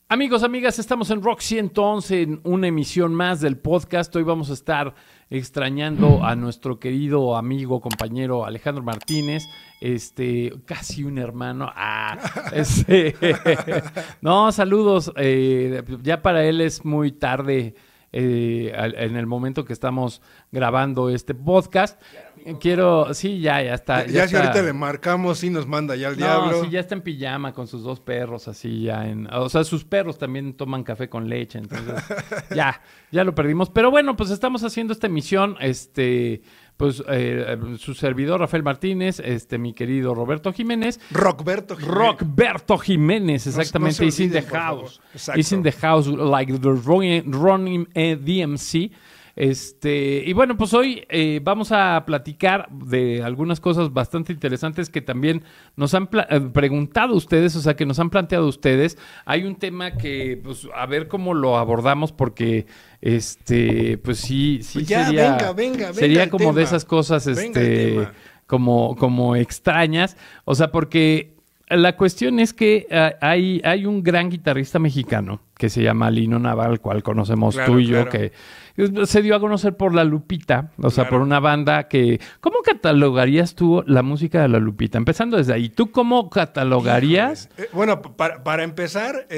Amigos, amigas, estamos en Rock 111 en una emisión más del podcast. Hoy vamos a estar extrañando a nuestro querido amigo, compañero Alejandro Martínez, casi un hermano. No, saludos. Ya para él es muy tarde en el momento que estamos grabando este podcast. Ya está. Ya si está. ahorita le marcamos, sí nos manda ya al diablo. Sí, ya está en pijama con sus dos perros, así ya o sea, sus perros también toman café con leche, entonces ya lo perdimos. Pero bueno, pues estamos haciendo esta emisión, su servidor Rafael Martínez, mi querido Roberto Jiménez. Rockberto Jiménez, exactamente. No Is in the house. Is in the house like the running DMC. Y bueno, pues hoy vamos a platicar de algunas cosas bastante interesantes que también nos han preguntado ustedes, o sea, que nos han planteado ustedes. Hay un tema que, pues, a ver cómo lo abordamos porque, pues sí pues ya, venga sería como tema. De esas cosas, como extrañas, o sea, porque la cuestión es que hay un gran guitarrista mexicano que se llama Lino Nava, al cual conocemos tú y yo, que se dio a conocer por La Lupita, o sea, por una banda que... ¿Cómo catalogarías tú la música de La Lupita? Empezando desde ahí, ¿tú cómo catalogarías? Bueno, para empezar,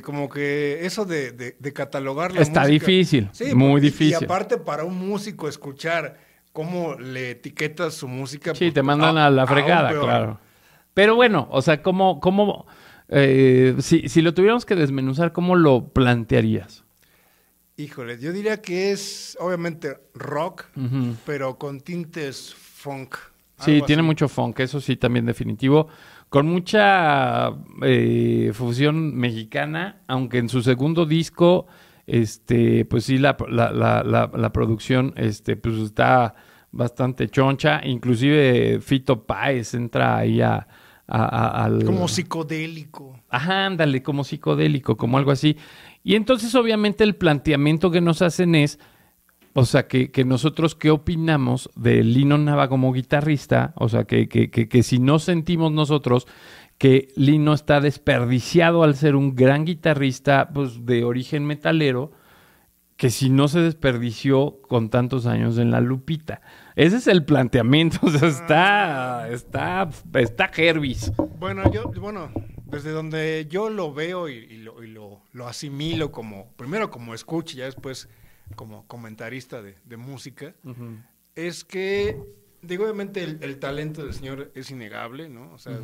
como que eso de catalogar la música... Está difícil, sí, muy difícil. Y aparte para un músico escuchar cómo le etiquetas su música... Sí, pues, te mandan a la fregada, claro. Pero bueno, o sea, si lo tuviéramos que desmenuzar, ¿cómo lo plantearías? Híjole, yo diría que es obviamente rock, pero con tintes funk. Sí, tiene mucho funk, eso sí, también definitivo. Con mucha fusión mexicana, aunque en su segundo disco, pues sí, la producción pues está bastante choncha. Inclusive Fito Páez entra ahí al... Como psicodélico. Ajá, ándale, como psicodélico, como algo así. Y entonces, obviamente, el planteamiento que nos hacen es, o sea, que nosotros qué opinamos de Lino Nava como guitarrista, o sea, que si no sentimos nosotros que Lino está desperdiciado al ser un gran guitarrista, pues, de origen metalero, que si no se desperdició con tantos años en La Lupita. Ese es el planteamiento, o sea, está Herbis. Bueno, desde donde yo lo veo y lo asimilo primero como escucha y ya después como comentarista de música, es que, digo, obviamente el talento del señor es innegable, ¿no? O sea,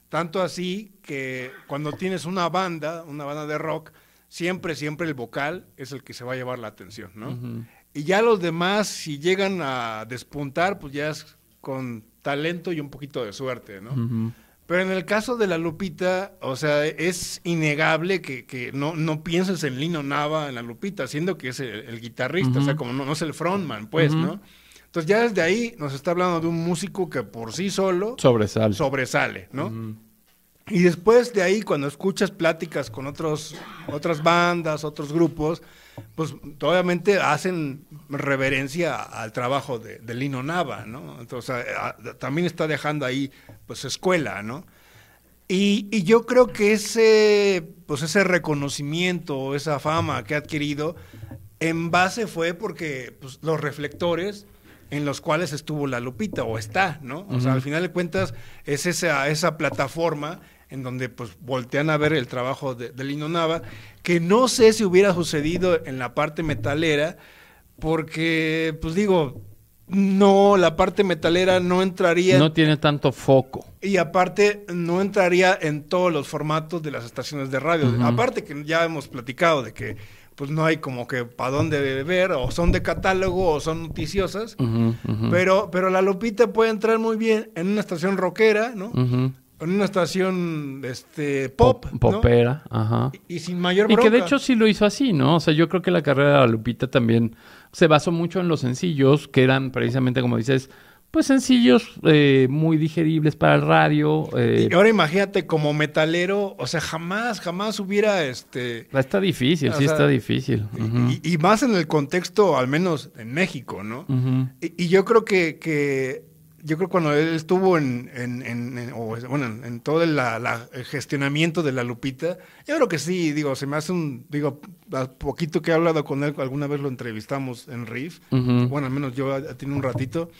tanto así que cuando tienes una banda de rock, siempre el vocal es el que se va a llevar la atención, ¿no? Y ya los demás, si llegan a despuntar, pues ya es con talento y un poquito de suerte, ¿no? Pero en el caso de La Lupita, o sea, es innegable que no pienses en Lino Nava en La Lupita, siendo que es el guitarrista, o sea, como no es el frontman, pues, ¿no? Entonces ya desde ahí nos está hablando de un músico que por sí solo sobresale, ¿no? Y después de ahí, cuando escuchas pláticas con otras bandas, otros grupos, pues obviamente hacen reverencia al trabajo de Lino Nava, ¿no? Entonces, también está dejando ahí, pues, escuela, ¿no? Y yo creo que ese reconocimiento, esa fama que ha adquirido, en base fue porque, pues, los reflectores en los cuales estuvo La Lupita, o está, ¿no? O sea, al final de cuentas, es esa plataforma en donde pues voltean a ver el trabajo de Lino Nava, que no sé si hubiera sucedido en la parte metalera, porque, pues digo, no, la parte metalera no entraría... No tiene tanto foco. Y aparte, no entraría en todos los formatos de las estaciones de radio. Aparte que ya hemos platicado de que pues no hay como que para dónde ver, o son de catálogo o son noticiosas, pero La Lupita puede entrar muy bien en una estación rockera, ¿no? En una estación popera, ¿no? Ajá. Y sin mayor bronca. Y que de hecho sí lo hizo así, ¿no? O sea, yo creo que la carrera de La Lupita también se basó mucho en los sencillos, que eran precisamente, como dices, pues sencillos muy digeribles para el radio. Y ahora imagínate, como metalero, o sea, jamás hubiera Está difícil, está difícil. Y más en el contexto, al menos en México, ¿no? Y yo creo que yo creo cuando él estuvo en todo el gestionamiento de la Lupita, yo creo que sí, digo, se me hace a poquito que he hablado con él, alguna vez lo entrevistamos en Riff, bueno, al menos yo tiene un ratito,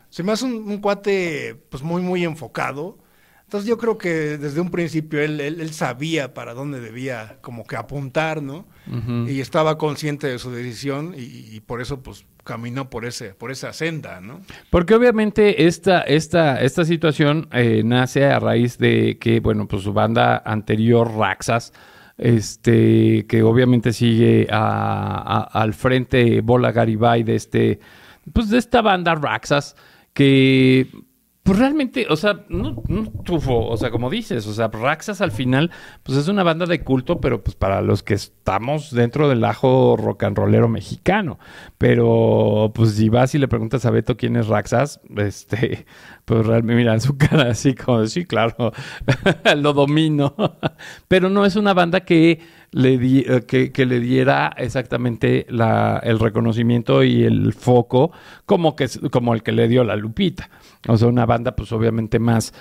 se me hace un cuate pues muy, muy enfocado. Entonces yo creo que desde un principio él sabía para dónde debía como que apuntar, ¿no? Y estaba consciente de su decisión y por eso pues caminó por esa senda, ¿no? Porque obviamente esta situación nace a raíz de que, bueno, pues su banda anterior, Raxas, que obviamente sigue al frente Bola Garibay de esta banda Raxas, que pues realmente, o sea, no tufo, o sea, como dices, o sea, Raxas al final, pues es una banda de culto, pero pues para los que estamos dentro del ajo rock and rollero mexicano. Pero pues si vas y le preguntas a Beto quién es Raxas, pues realmente mira en su cara así como, sí, claro, lo domino. Pero no es una banda que le diera exactamente el reconocimiento y el foco como el que le dio la Lupita. O sea, una banda pues obviamente más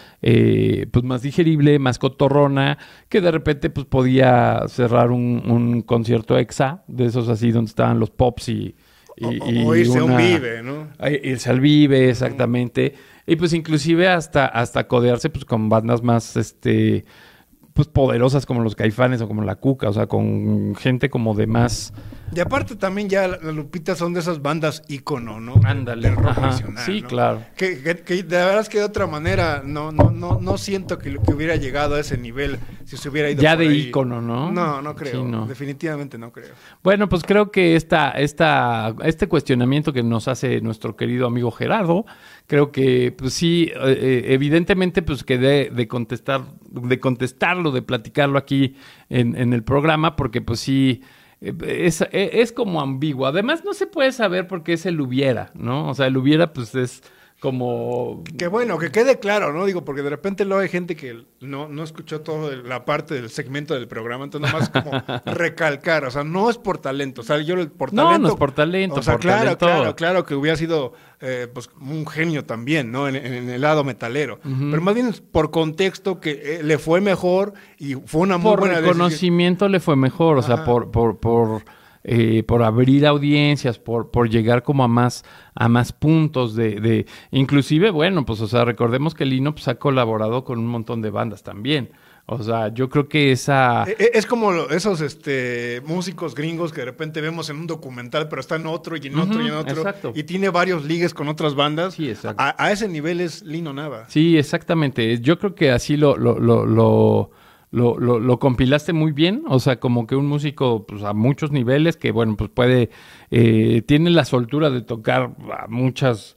digerible, más cotorrona, que de repente pues podía cerrar un concierto exa, de esos así donde estaban los pops o irse a un Vive, ¿no? Irse al Vive, exactamente. Y pues inclusive hasta codearse pues con bandas más pues poderosas como los Caifanes o como la Cuca, o sea, con gente como de más... Y aparte también ya la Lupita son de esas bandas ícono, ¿no? Ándale. Del rock nacional, sí, ¿no? claro. Que de verdad es que de otra manera no siento que hubiera llegado a ese nivel si se hubiera ido ya por de ahí. ícono, ¿no? No creo. Sí, no. Definitivamente no creo. Bueno, pues creo que este cuestionamiento que nos hace nuestro querido amigo Gerardo, creo que pues sí, evidentemente pues que de contestarlo, de platicarlo aquí en el programa, porque pues sí, es como ambiguo. Además no se puede saber por qué es el hubiera, ¿no? O sea, el hubiera pues es como... Que bueno, que quede claro, ¿no? Digo, porque de repente luego hay gente que no escuchó toda la parte del segmento del programa, entonces nomás como recalcar, o sea, no es por talento, o sea, por talento... No es por talento, o sea, por claro, talento. claro que hubiera sido pues un genio también, ¿no? En el lado metalero, pero más bien es por contexto que le fue mejor y fue una muy buena decisión. Por reconocimiento le fue mejor, o sea, por abrir audiencias, por llegar como a más puntos de inclusive, bueno, pues, o sea, recordemos que Lino pues, ha colaborado con un montón de bandas también. O sea, yo creo que es como esos músicos gringos que de repente vemos en un documental, pero está en otro y en otro y en otro. Exacto. Y tiene varios ligues con otras bandas. Sí, exacto. A ese nivel es Lino Nava. Sí, exactamente. Yo creo que así lo compilaste muy bien, o sea, como que un músico pues, a muchos niveles que, bueno, pues tiene la soltura de tocar a muchas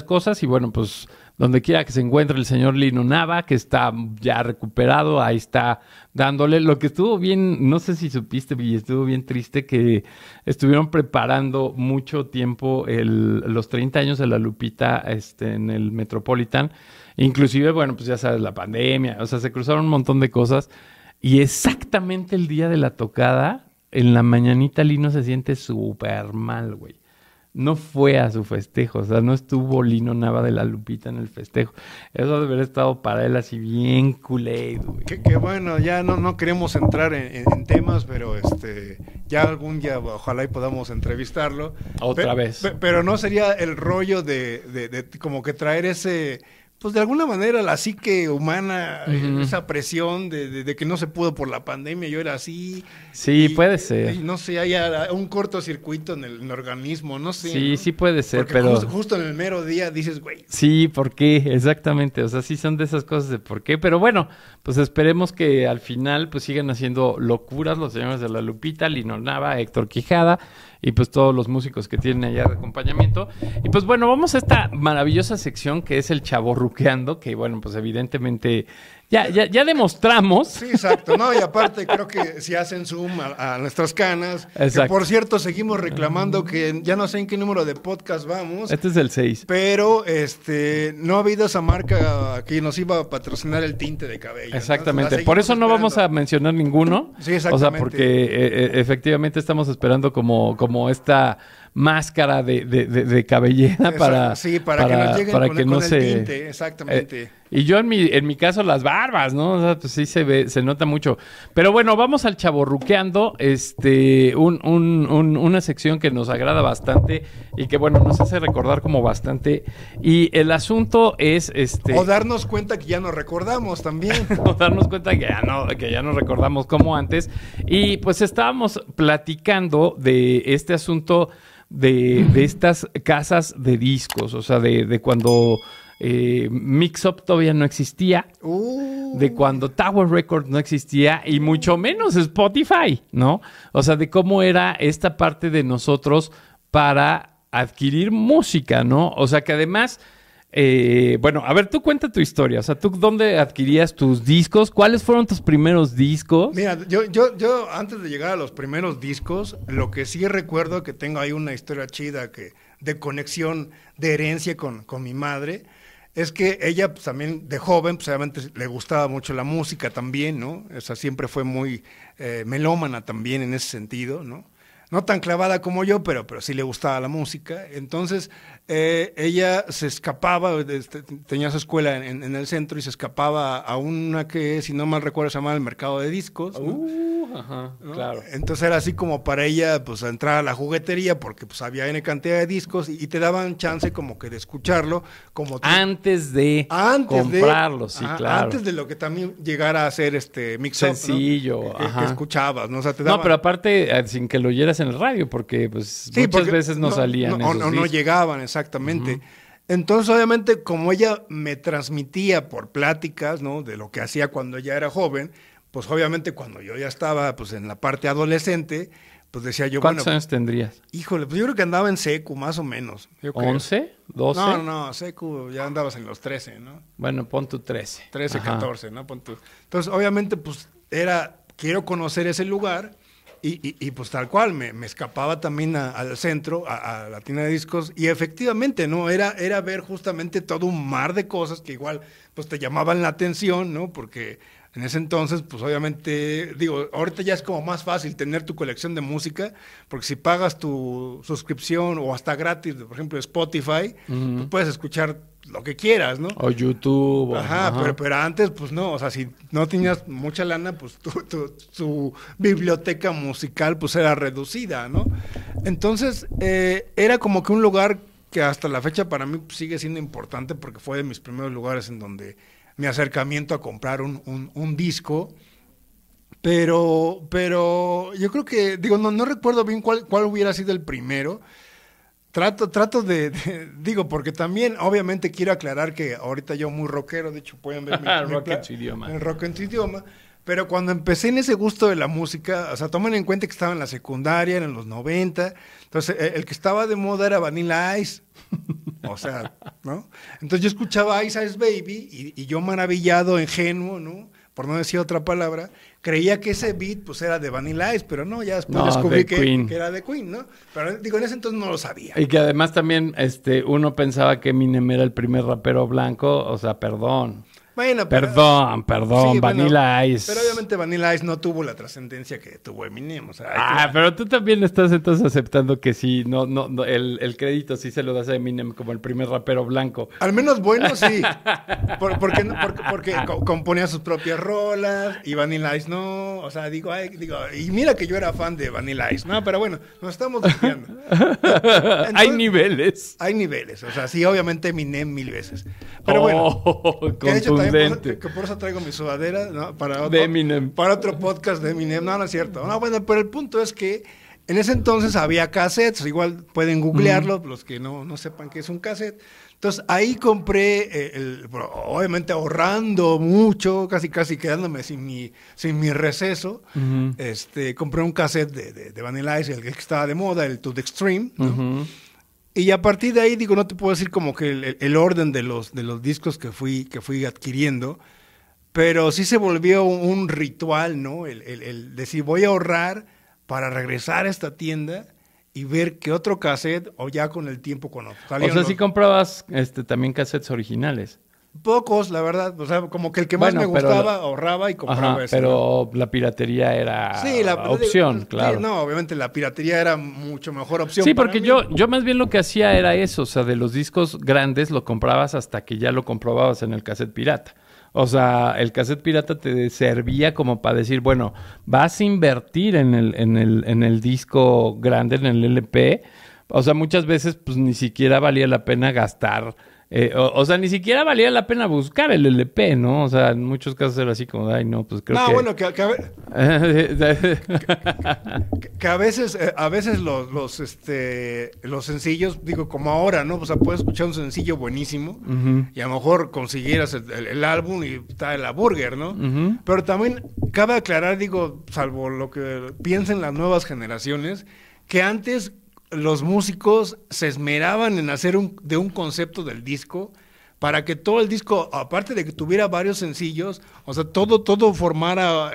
cosas y, bueno, pues donde quiera que se encuentre el señor Lino Nava, que está ya recuperado, ahí está dándole. Lo que estuvo bien, no sé si supiste, y estuvo bien triste, que estuvieron preparando mucho tiempo los 30 años de la Lupita en el Metropolitan. Inclusive, bueno, pues ya sabes, la pandemia, o sea, se cruzaron un montón de cosas. Y exactamente el día de la tocada, en la mañanita, Lino se siente súper mal, güey. No fue a su festejo, o sea, no estuvo Lino Nava de la Lupita en el festejo. Eso debe haber estado para él así bien culé, güey. Que bueno, ya no queremos entrar en temas, pero ya algún día ojalá y podamos entrevistarlo. Otra vez. Pero no sería el rollo de como que traer ese... Pues de alguna manera la psique humana, esa presión de que no se pudo por la pandemia, yo era así. Sí, puede ser. No sé, hay un cortocircuito en el organismo, no sé. Sí, ¿no? sí puede ser, porque pero... Justo en el mero día dices, güey. Sí, ¿por qué? Exactamente, o sea, sí son de esas cosas de por qué, pero bueno, pues esperemos que al final pues sigan haciendo locuras los señores de la Lupita, Lino Nava, Héctor Quijada y pues todos los músicos que tienen allá de acompañamiento. Y pues bueno, vamos a esta maravillosa sección que es el chavorruqueando, que bueno, pues evidentemente ya demostramos. Sí, exacto, ¿no? Y aparte creo que si hacen zoom a nuestras canas, exacto. Que por cierto seguimos reclamando que ya no sé en qué número de podcast vamos. Este es el 6. Pero no ha habido esa marca que nos iba a patrocinar el tinte de cabello. Exactamente, por eso no vamos a mencionar ninguno. Sí, exactamente. O sea, porque efectivamente estamos esperando como esta máscara de cabellera para que nos lleguen para con, que con no el se tinte, exactamente. Y yo en mi caso las barbas, ¿no? O sea, pues sí se nota mucho. Pero bueno, vamos al chavorruqueando, una sección que nos agrada bastante y que bueno, nos hace recordar como bastante. Y el asunto es O darnos cuenta que ya nos recordamos también. o darnos cuenta que ya no recordamos como antes. Y pues estábamos platicando de este asunto de estas casas de discos, o sea, de cuando Mix Up todavía no existía, de cuando Tower Records no existía y mucho menos Spotify, ¿no? O sea, de cómo era esta parte de nosotros para adquirir música, ¿no? O sea, que además, bueno, a ver, tú cuenta tu historia. O sea, ¿tú dónde adquirías tus discos? ¿Cuáles fueron tus primeros discos? Mira, yo antes de llegar a los primeros discos, lo que sí recuerdo que tengo ahí una historia chida de conexión, de herencia con mi madre, es que ella pues, también de joven, pues obviamente le gustaba mucho la música también, ¿no? O sea, siempre fue muy melómana también en ese sentido, ¿no? No tan clavada como yo, pero sí le gustaba la música. Entonces, ella se escapaba, tenía su escuela en el centro y se escapaba a una que, si no mal recuerdo, se llamaba el mercado de discos, ¿no? Ajá, ¿no? claro. Entonces era así como para ella, pues, entrar a la juguetería, porque pues había N cantidad de discos y te daban chance como que de escucharlo. Como Antes de comprarlo, sí, claro. Antes de lo que también llegara a ser mix-up, sencillo, ¿no? Que escuchabas, ¿no? O sea, te daban... No, pero aparte, sin que lo oyeras en el radio, porque pues sí, muchas veces no salían esos discos. No llegaban, exactamente. Entonces, obviamente, como ella me transmitía por pláticas, ¿no? De lo que hacía cuando ella era joven, pues obviamente cuando yo ya estaba pues en la parte adolescente, pues decía yo, ¿cuántos años tendrías? Híjole, pues yo creo que andaba en secu, más o menos. ¿11? ¿12? No, secu, ya andabas en los 13, ¿no? Bueno, pon tu 13. 13, ajá. 14, ¿no? Pon tu... Entonces, obviamente, pues quiero conocer ese lugar y pues tal cual, me escapaba también al centro, a la tienda de discos, y efectivamente, ¿no? Era ver justamente todo un mar de cosas que igual, pues te llamaban la atención, ¿no? Porque en ese entonces, pues obviamente, digo, ahorita ya es como más fácil tener tu colección de música, porque si pagas tu suscripción o hasta gratis, por ejemplo, Spotify, pues puedes escuchar lo que quieras, ¿no? O YouTube. Ajá. Pero antes, pues no, o sea, si no tenías mucha lana, pues tu biblioteca musical, pues era reducida, ¿no? Entonces, era como que un lugar que hasta la fecha para mí sigue siendo importante, porque fue de mis primeros lugares en donde mi acercamiento a comprar un disco, pero yo creo que, digo, no recuerdo bien cuál hubiera sido el primero. Trato digo, porque también obviamente quiero aclarar que ahorita yo muy rockero, de hecho pueden ver rock en tu idioma. El rock en tu idioma, pero cuando empecé en ese gusto de la música, o sea, tomen en cuenta que estaba en la secundaria, en los 90, entonces el que estaba de moda era Vanilla Ice. O sea, ¿no? Entonces yo escuchaba Ice Ice Baby y yo maravillado, ingenuo, ¿no? Por no decir otra palabra, creía que ese beat pues era de Vanilla Ice, pero no, ya después descubrí que era de Queen, ¿no? Pero digo, en ese entonces no lo sabía. Y que además también uno pensaba que Eminem era el primer rapero blanco, o sea, perdón. Bueno, perdón, sí, Vanilla Ice. Pero obviamente Vanilla Ice no tuvo la trascendencia que tuvo Eminem, o sea... pero tú también estás entonces aceptando que sí, no, el crédito sí se lo das a Eminem como el primer rapero blanco. Al menos bueno, sí. Porque componía sus propias rolas y Vanilla Ice no, o sea, digo, y mira que yo era fan de Vanilla Ice, no, pero bueno, nos estamos desviando. Entonces, hay niveles. Hay niveles, o sea, sí, obviamente Eminem 1000 veces. Pero bueno, que de hecho que por eso traigo mi sudadera, ¿no? Para otro podcast de Eminem. No es cierto. No, bueno, pero el punto es que en ese entonces había cassettes, igual pueden googlearlo, los que no sepan qué es un cassette. Entonces ahí compré, obviamente ahorrando mucho, casi quedándome sin mi receso, compré un cassette de Vanilla Ice, el que estaba de moda, el To The Extreme, ¿no? Y a partir de ahí, digo, no te puedo decir como que el orden de los discos que fui adquiriendo, pero sí se volvió un ritual, ¿no? El decir, voy a ahorrar para regresar a esta tienda y ver qué otro cassette, o ya con el tiempo cuando salieron. O sea, sí comprabas también cassettes originales. Pocos, la verdad. O sea, como que el que más me gustaba ahorraba y compraba ese. Pero la piratería era opción, claro. Sí, no, obviamente la piratería era mucho mejor opción. Sí, porque yo más bien lo que hacía era eso. O sea, de los discos grandes lo comprabas hasta que ya lo comprobabas en el cassette pirata. O sea, el cassette pirata te servía como para decir, bueno, vas a invertir en el disco grande, en el LP. O sea, muchas veces pues ni siquiera valía la pena gastar. O sea, ni siquiera valía la pena buscar el LP, ¿no? O sea, en muchos casos era así como, ay, no, pues creo que... No, bueno, que a veces los sencillos, digo, como ahora, ¿no? O sea, puedes escuchar un sencillo buenísimo y a lo mejor consiguieras el álbum y está la burger, ¿no? Pero también cabe aclarar, digo, salvo lo que piensen las nuevas generaciones, que antes los músicos se esmeraban en hacer de un concepto del disco para que todo el disco, aparte de que tuviera varios sencillos, o sea, todo formara,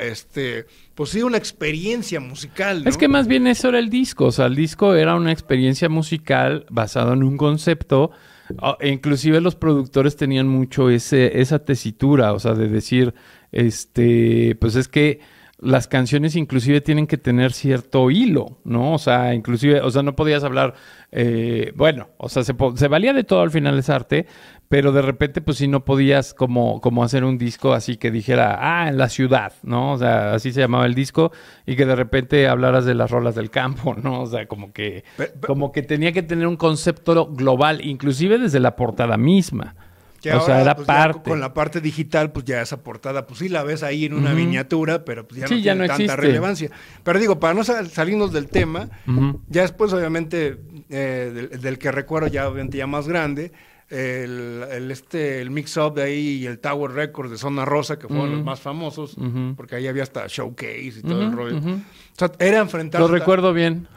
pues sí, una experiencia musical, ¿no? Es que más bien eso era el disco, o sea, el disco era una experiencia musical basada en un concepto, e inclusive los productores tenían mucho esa tesitura, o sea, de decir, pues es que las canciones inclusive tienen que tener cierto hilo, ¿no? O sea, inclusive, o sea, no podías hablar, bueno, o sea, se valía de todo, al final es arte, pero de repente, pues sí, no podías como hacer un disco así que dijera, en la ciudad, ¿no? O sea, así se llamaba el disco, y que de repente hablaras de las rolas del campo, ¿no? O sea, como que tenía que tener un concepto global, inclusive desde la portada misma. Que o ahora, sea, era pues parte. Con la parte digital, pues ya esa portada, pues sí la ves ahí en una miniatura, pero pues ya no tiene tanta relevancia. Pero digo, para no salirnos del tema, ya después, obviamente, del que recuerdo ya obviamente ya más grande, el mix-up de ahí y el Tower Records de Zona Rosa, que fueron los más famosos, porque ahí había hasta showcase y todo el rollo. O sea, era enfrentarse... Lo recuerdo bien.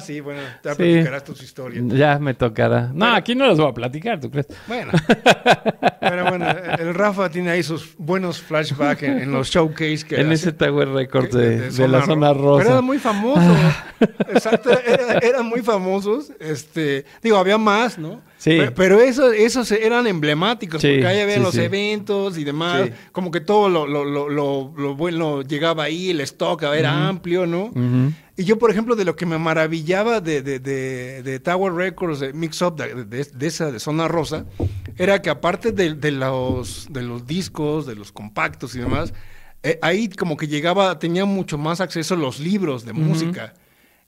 Sí, bueno, ya platicarás tus historias. Ya me tocará. No, aquí no las voy a platicar, ¿tú crees? Bueno, pero bueno, el Rafa tiene ahí sus buenos flashbacks en los showcase que en ese Tower Records de la Zona Rosa. Pero eran muy famosos. Exacto, eran muy famosos. Digo, había más, ¿no? Sí. Pero esos eran emblemáticos, porque ahí había los eventos y demás, como que todo lo bueno llegaba ahí, el stock era amplio, ¿no? Y yo, por ejemplo, de lo que me maravillaba de Tower Records, de Mix Up, de esa de Zona Rosa, era que aparte de los discos, de los compactos y demás, ahí como que tenía mucho más acceso a los libros de música.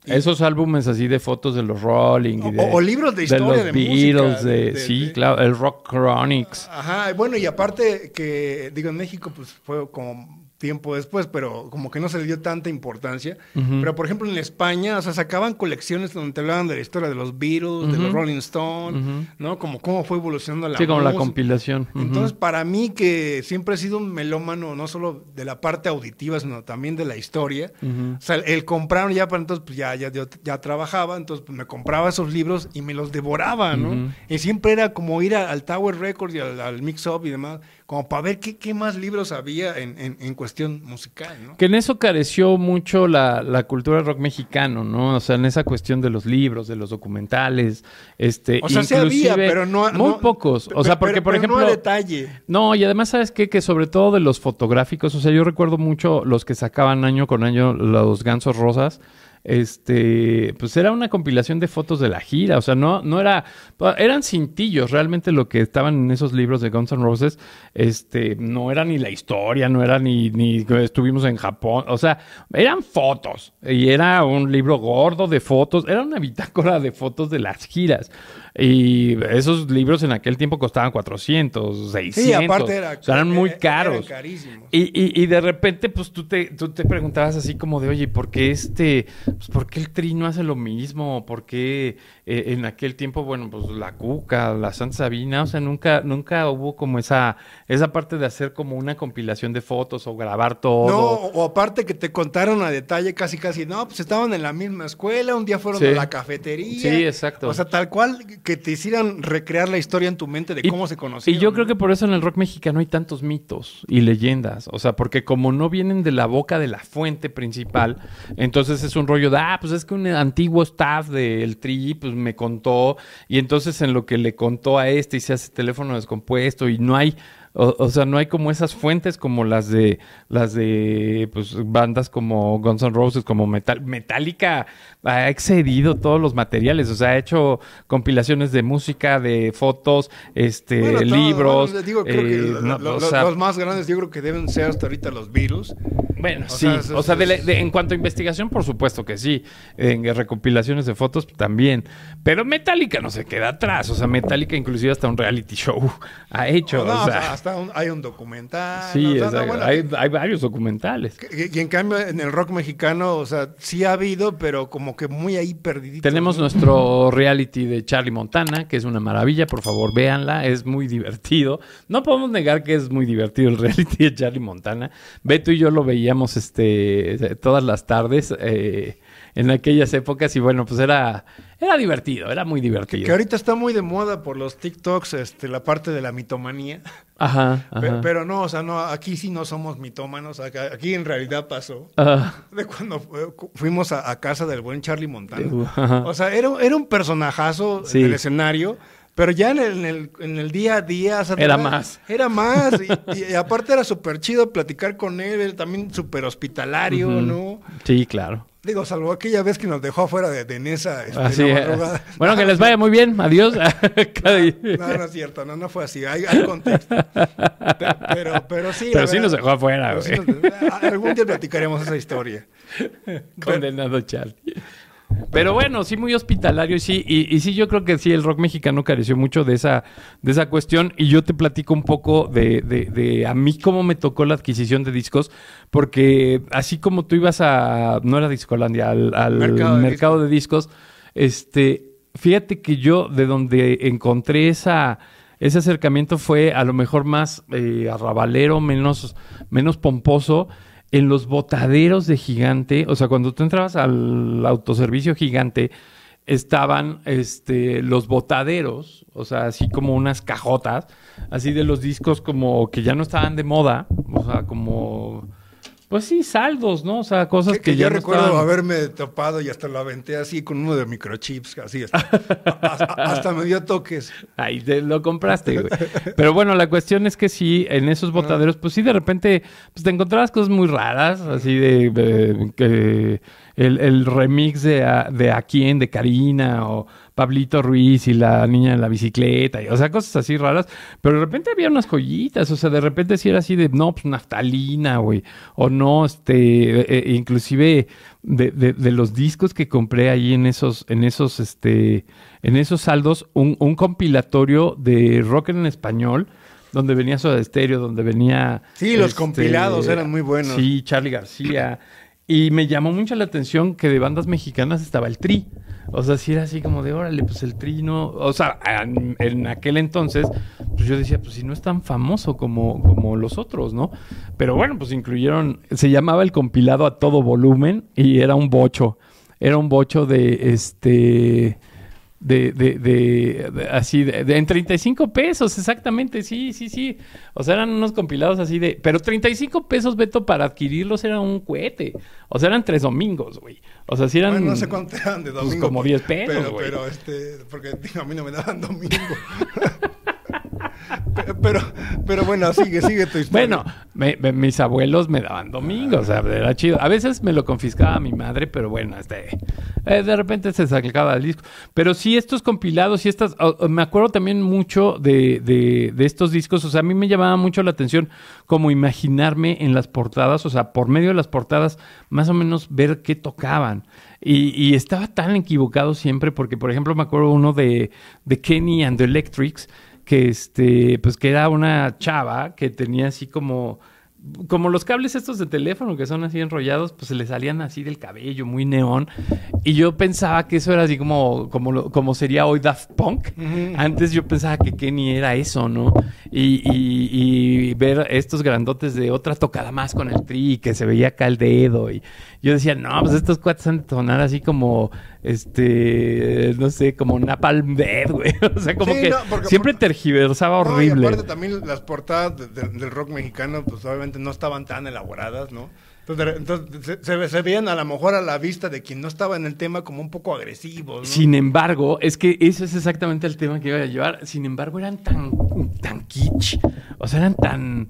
Esos álbumes así de fotos de los Rolling o libros de historia de los Beatles, música, claro, el Rock Chronics. Ajá, bueno, y aparte que, digo, en México pues fue como tiempo después, pero como que no se le dio tanta importancia. Pero, por ejemplo, en España, o sea, sacaban colecciones donde te hablaban de la historia de los Beatles, de los Rolling Stones, ¿no? Como cómo fue evolucionando la música. Sí, como la compilación. Entonces, para mí, que siempre he sido un melómano, no solo de la parte auditiva, sino también de la historia. O sea, el comprar ya para entonces, pues ya trabajaba, entonces pues, me compraba esos libros y me los devoraba, ¿no? Y siempre era como ir al Tower Records y al Mix Up y demás, como para ver qué más libros había en cuestión musical, ¿no? Que en eso careció mucho la cultura rock mexicano, ¿no? O sea, en esa cuestión de los libros, de los documentales, o sea, sí había, pero muy pocos. O sea, porque, por ejemplo... no a detalle. No, y además, ¿sabes qué? Que sobre todo de los fotográficos, o sea, yo recuerdo mucho los que sacaban año con año los Gansos Rosas, pues era una compilación de fotos de la gira, o sea, no era, eran cintillos, realmente lo que estaban en esos libros de Guns N' Roses, no era ni la historia, no era ni estuvimos en Japón, o sea, eran fotos, y era un libro gordo de fotos, era una bitácora de fotos de las giras, y esos libros en aquel tiempo costaban 400, 600, sí, aparte o sea, eran muy caros. Eran carísimos. Y de repente, pues tú te preguntabas así como de, oye, ¿por qué pues, ¿por qué el Tri no hace lo mismo? ¿Por qué en aquel tiempo, bueno, pues la Cuca, la Santa Sabina, o sea, nunca hubo como esa parte de hacer como una compilación de fotos o grabar todo? No, o aparte que te contaron a detalle casi, no, pues estaban en la misma escuela, un día fueron a la cafetería. Sí, exacto. O sea, tal cual que te hicieran recrear la historia en tu mente de cómo se conocían. Y yo creo que por eso en el rock mexicano hay tantos mitos y leyendas. O sea, porque como no vienen de la boca de la fuente principal, entonces es un rollo de, pues es que un antiguo staff del Tri, pues me contó, y entonces en lo que le contó a y se hace teléfono descompuesto, y no hay... O sea, no hay como esas fuentes como las de pues bandas como Guns N' Roses, como Metallica ha excedido todos los materiales, o sea, ha hecho compilaciones de música, de fotos, libros. Creo que los más grandes yo creo que deben ser hasta ahorita los Beatles. Bueno, sí, o sea, en cuanto a investigación, por supuesto que sí, en recopilaciones de fotos también, pero Metallica no se queda atrás, o sea, Metallica inclusive hasta un reality show ha hecho, hay un documental. Sí, hay varios documentales. Y en cambio, en el rock mexicano, o sea, sí ha habido, pero como que muy ahí perdidito. Tenemos nuestro reality de Charlie Montana, que es una maravilla, por favor, véanla, es muy divertido. No podemos negar que es muy divertido el reality de Charlie Montana. Beto y yo lo veíamos todas las tardes en aquellas épocas, y bueno, pues era divertido, era muy divertido. Que ahorita está muy de moda por los TikToks, la parte de la mitomanía. Ajá. Pero no, o sea, no, aquí sí no somos mitómanos, aquí en realidad pasó. De cuando fuimos a casa del buen Charlie Montana. O sea, era un personajazo en el escenario. Pero ya en el día a día... O sea, era más. Era más. Y aparte era súper chido platicar con él también súper hospitalario, ¿no? Sí, claro. Digo, salvo aquella vez que nos dejó afuera de Nesa. Así es. Bueno, que les vaya muy bien. Adiós. No es cierto. No fue así. Hay contexto. Pero sí. Pero sí nos dejó afuera, güey. Algún día platicaremos esa historia. Condenado Charlie. Pero bueno, sí, muy hospitalario, sí, y sí, yo creo que sí, el rock mexicano careció mucho de esa cuestión, y yo te platico un poco de a mí cómo me tocó la adquisición de discos, porque así como tú ibas no era Discolandia, al mercado de discos, fíjate que yo de donde encontré ese acercamiento fue a lo mejor más arrabalero, menos pomposo, en los botaderos de Gigante. O sea, cuando tú entrabas al autoservicio Gigante, estaban los botaderos, o sea, así como unas cajotas, así de los discos como que ya no estaban de moda, o sea, como... Pues sí, saldos, ¿no? O sea, cosas que ya yo no recuerdo estaban... haberme topado y hasta lo aventé así con uno de microchips, así hasta me dio toques. Ahí te lo compraste, güey. Pero bueno, la cuestión es que sí, en esos botaderos, pues sí, de repente, pues te encontrabas cosas muy raras, así de el remix de A Quién, de Karina, o Pablito Ruiz y la niña en la bicicleta, o sea, cosas así raras, pero de repente había unas joyitas, o sea, de repente sí era así de, no, pues naftalina, güey, o no, inclusive de los discos que compré ahí en esos saldos, un compilatorio de rock en español, donde venía Soda Stereo, donde venía... Sí, los compilados eran muy buenos. Sí, Charly García. Y me llamó mucho la atención que de bandas mexicanas estaba el Tri. O sea, sí era así como de, órale, pues el Tri no... O sea, en aquel entonces, pues yo decía, pues si no es tan famoso como los otros, ¿no? Pero bueno, pues incluyeron... Se llamaba el compilado A Todo Volumen y era un bocho. Era un bocho así en 35 pesos, exactamente, sí. O sea, eran unos compilados así de... Pero 35 pesos, Beto, para adquirirlos era un cohete. O sea, eran 3 domingos, güey. O sea, sí eran... Bueno, no sé cuánto eran de domingo. Pues como 10 pesos, güey. Pero porque digo, a mí no me daban domingo. Pero bueno, sigue tu historia. Bueno, mis abuelos me daban domingo, o sea, era chido. A veces me lo confiscaba mi madre, pero bueno, de repente se sacaba el disco. Pero sí, estos compilados y me acuerdo también mucho de estos discos. O sea, a mí me llamaba mucho la atención como imaginarme en las portadas, o sea, por medio de las portadas, más o menos ver qué tocaban. Y estaba tan equivocado siempre porque, por ejemplo, me acuerdo uno de Kenny and the Electrics, que pues que era una chava que tenía así como los cables estos de teléfono que son así enrollados, pues se le salían así del cabello, muy neón. Y yo pensaba que eso era así como sería hoy Daft Punk. Uh-huh. Antes yo pensaba que Kenny era eso, ¿no? y ver estos grandotes de otra tocada más con el Tri, que se veía acá el dedo. Y yo decía, no, pues estos cuates han de sonar así como, no sé, como Napalm Death, güey. O sea, como que siempre tergiversaba horrible. Y aparte también las portadas del rock mexicano, pues obviamente no estaban tan elaboradas, ¿no? Entonces se veían a lo mejor a la vista de quien no estaba en el tema como un poco agresivos, ¿no? Sin embargo, es que eso es exactamente el tema que iba a llevar. Sin embargo, eran tan kitsch. O sea, eran tan...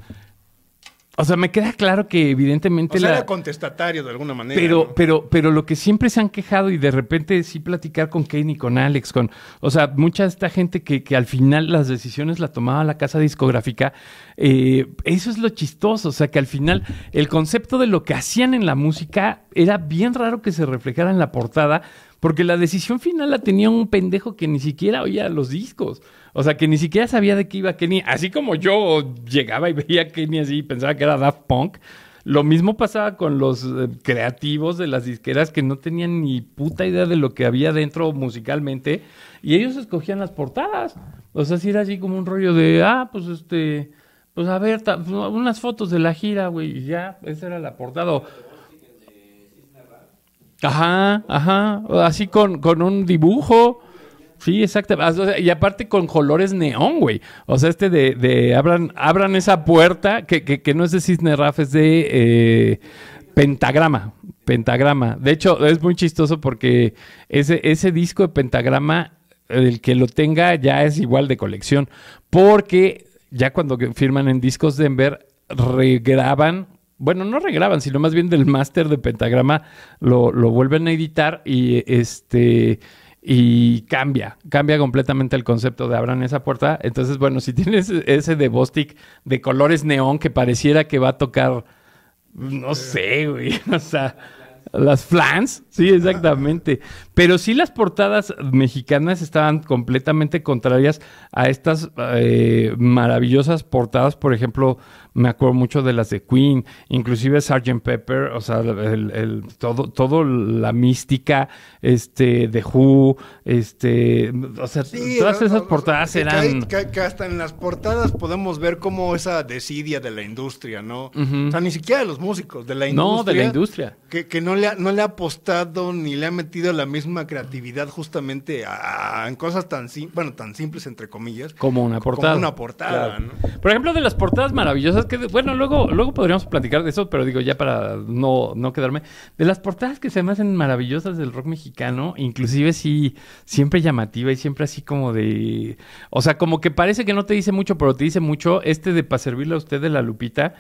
O sea, me queda claro que evidentemente... O sea, era contestatario de alguna manera. Pero lo que siempre se han quejado y de repente sí platicar con Kane y con Alex, o sea, mucha de esta gente que al final las decisiones la tomaba la casa discográfica, eso es lo chistoso. O sea, que al final el concepto de lo que hacían en la música era bien raro que se reflejara en la portada, porque la decisión final la tenía un pendejo que ni siquiera oía los discos. O sea, que ni siquiera sabía de qué iba Kenny. Así como yo llegaba y veía a Kenny así y pensaba que era Daft Punk, lo mismo pasaba con los creativos de las disqueras que no tenían ni puta idea de lo que había dentro musicalmente. Y ellos escogían las portadas. O sea, si era así como un rollo de, pues a ver, unas fotos de la gira, güey. Y ya, esa era la portada. Ajá. Así con un dibujo. Sí, exacto. Y aparte con colores neón, güey. O sea, de abran esa puerta, que no es de Cisne Raf, es de Pentagrama. Pentagrama. De hecho, es muy chistoso porque ese disco de Pentagrama, el que lo tenga ya es igual de colección. Porque ya cuando firman en Discos Denver, regraban. Bueno, no regraban, sino más bien del máster de Pentagrama lo vuelven a editar y cambia completamente el concepto de abran esa puerta. Entonces, bueno, si tienes ese de Bostik de colores neón que pareciera que va a tocar, no sé, güey, o sea, las Flans, sí, exactamente. Pero sí las portadas mexicanas estaban completamente contrarias a estas maravillosas portadas, por ejemplo, me acuerdo mucho de las de Queen, inclusive Sgt. Pepper, o sea, todo la mística, de Who, o sea, sí, todas esas portadas eran... Que hasta en las portadas podemos ver como esa desidia de la industria, ¿no? Uh-huh. O sea, ni siquiera de los músicos, de la industria. No, de la industria. Que no le ha apostado ni le ha metido la misma creatividad justamente en cosas tan simples, entre comillas. Como una portada. Como una portada, claro. ¿no? Por ejemplo, de las portadas maravillosas, que bueno, luego podríamos platicar de eso, pero digo, ya para no quedarme. De las portadas que se me hacen maravillosas del rock mexicano, inclusive sí, siempre llamativa y siempre así como de... O sea, como que parece que no te dice mucho, pero te dice mucho. De Pa' Servirle a Usted de la Lupita,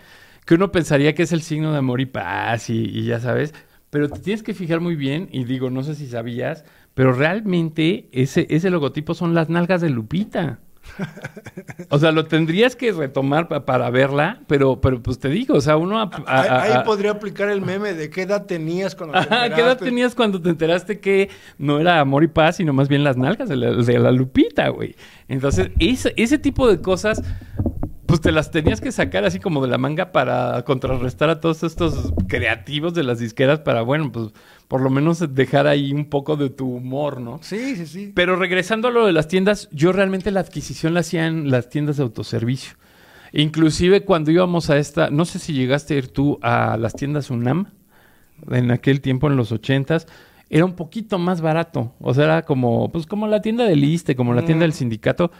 que uno pensaría que es el signo de amor y paz y ya sabes... Pero te tienes que fijar muy bien, y digo, no sé si sabías, pero realmente ese logotipo son las nalgas de Lupita. O sea, lo tendrías que retomar para verla, pero pues te digo, o sea, uno... Ahí podría aplicar el meme de qué edad tenías cuando te enteraste. ¿Qué edad tenías cuando te enteraste que no era amor y paz, sino más bien las nalgas de la Lupita, güey? Entonces, ese tipo de cosas... Pues te las tenías que sacar así como de la manga para contrarrestar a todos estos creativos de las disqueras para, bueno, pues por lo menos dejar ahí un poco de tu humor, ¿no? Sí. Pero regresando a lo de las tiendas, yo realmente la adquisición la hacía en las tiendas de autoservicio. Inclusive cuando íbamos a no sé si llegaste a ir tú a las tiendas UNAM, en aquel tiempo en los 80s, era un poquito más barato. O sea, era como la tienda del ISSSTE, como la tienda del sindicato.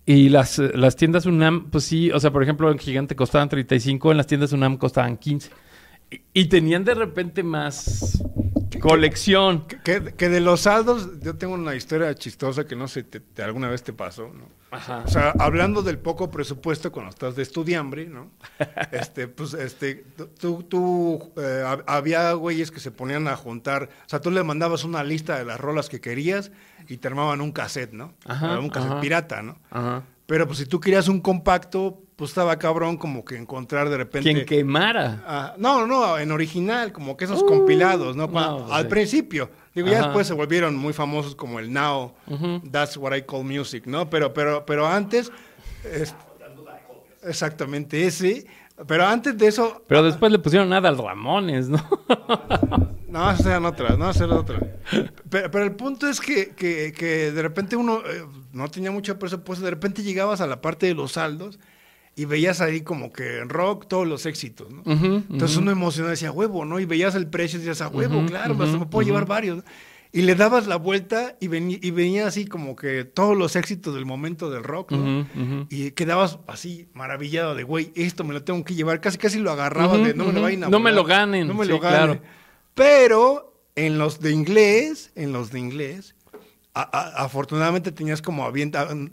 Y las tiendas UNAM, pues sí, o sea, por ejemplo, en Gigante costaban 35, en las tiendas UNAM costaban 15. Y tenían de repente más colección. Que de los saldos, yo tengo una historia chistosa que no sé, alguna vez te pasó, ¿no? Ajá. O sea, hablando del poco presupuesto cuando estás de estudiambre, ¿no? Había güeyes que se ponían a juntar, o sea, tú le mandabas una lista de las rolas que querías y te armaban un cassette, ¿no? Ajá, un cassette pirata, ¿no? Ajá. Pero pues si tú querías un compacto, pues estaba cabrón como que encontrar de repente... Quien quemara. No, en original, como que esos compilados, ¿no? Al principio. Digo, ya después se volvieron muy famosos como el Now, That's What I Call Music, ¿no? Pero antes... exactamente ese. Pero antes de eso... Pero después le pusieron nada al Ramones, ¿no? No, esas eran otras. Pero el punto es que de repente uno no tenía mucho presupuesto, de repente llegabas a la parte de los saldos y veías ahí como que en rock todos los éxitos, ¿no? Entonces uno emocionado decía, huevo, ¿no? Y veías el precio y decías, a huevo, claro, hasta me puedo llevar varios, ¿no? Y le dabas la vuelta y venía así como que todos los éxitos del momento del rock, ¿no? Y quedabas así maravillado de, güey, esto me lo tengo que llevar. Casi lo agarrabas de, no me lo vayan a No me volar, lo ganen. no me sí, lo ganen. claro. Pero en los de inglés, afortunadamente tenías como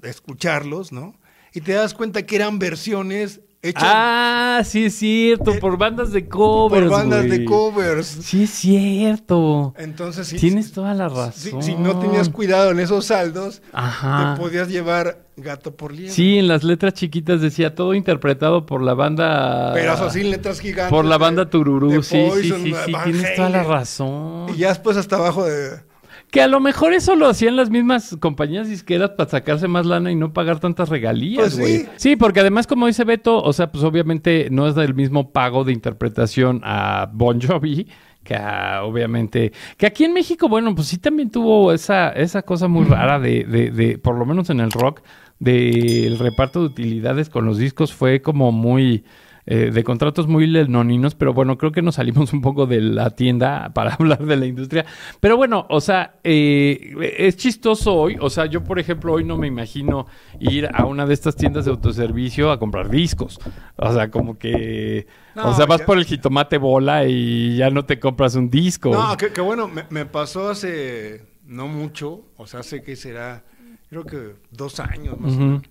escucharlos, ¿no? Y te das cuenta que eran versiones hechas... Sí es cierto, por bandas de covers, por bandas güey. de covers. Sí es cierto. Entonces, Tienes toda la razón. Si no tenías cuidado en esos saldos, Ajá. te podías llevar gato por liebre. Sí, en las letras chiquitas decía todo interpretado por la banda... Pero así en letras gigantes. Por la banda Tururú, sí, Poison, sí, Van tienes toda la Halen. razón. Y ya después hasta abajo de... Que a lo mejor eso lo hacían las mismas compañías disqueras para sacarse más lana y no pagar tantas regalías, Pues güey. sí. Sí, porque además, como dice Beto, o sea, pues obviamente no es del mismo pago de interpretación a Bon Jovi que obviamente... Que aquí en México, bueno, pues sí también tuvo esa cosa muy rara de por lo menos en el rock, del reparto de utilidades con los discos fue como muy... de contratos muy lenoninos, pero bueno, creo que nos salimos un poco de la tienda para hablar de la industria. Pero bueno, o sea, es chistoso hoy. O sea, yo, por ejemplo, hoy no me imagino ir a una de estas tiendas de autoservicio a comprar discos. O sea, como que... No, o sea, vas ya... por el jitomate bola y ya no te compras un disco. No, que bueno, me pasó hace no mucho, o sea, hace que será, creo que 2 años más o menos.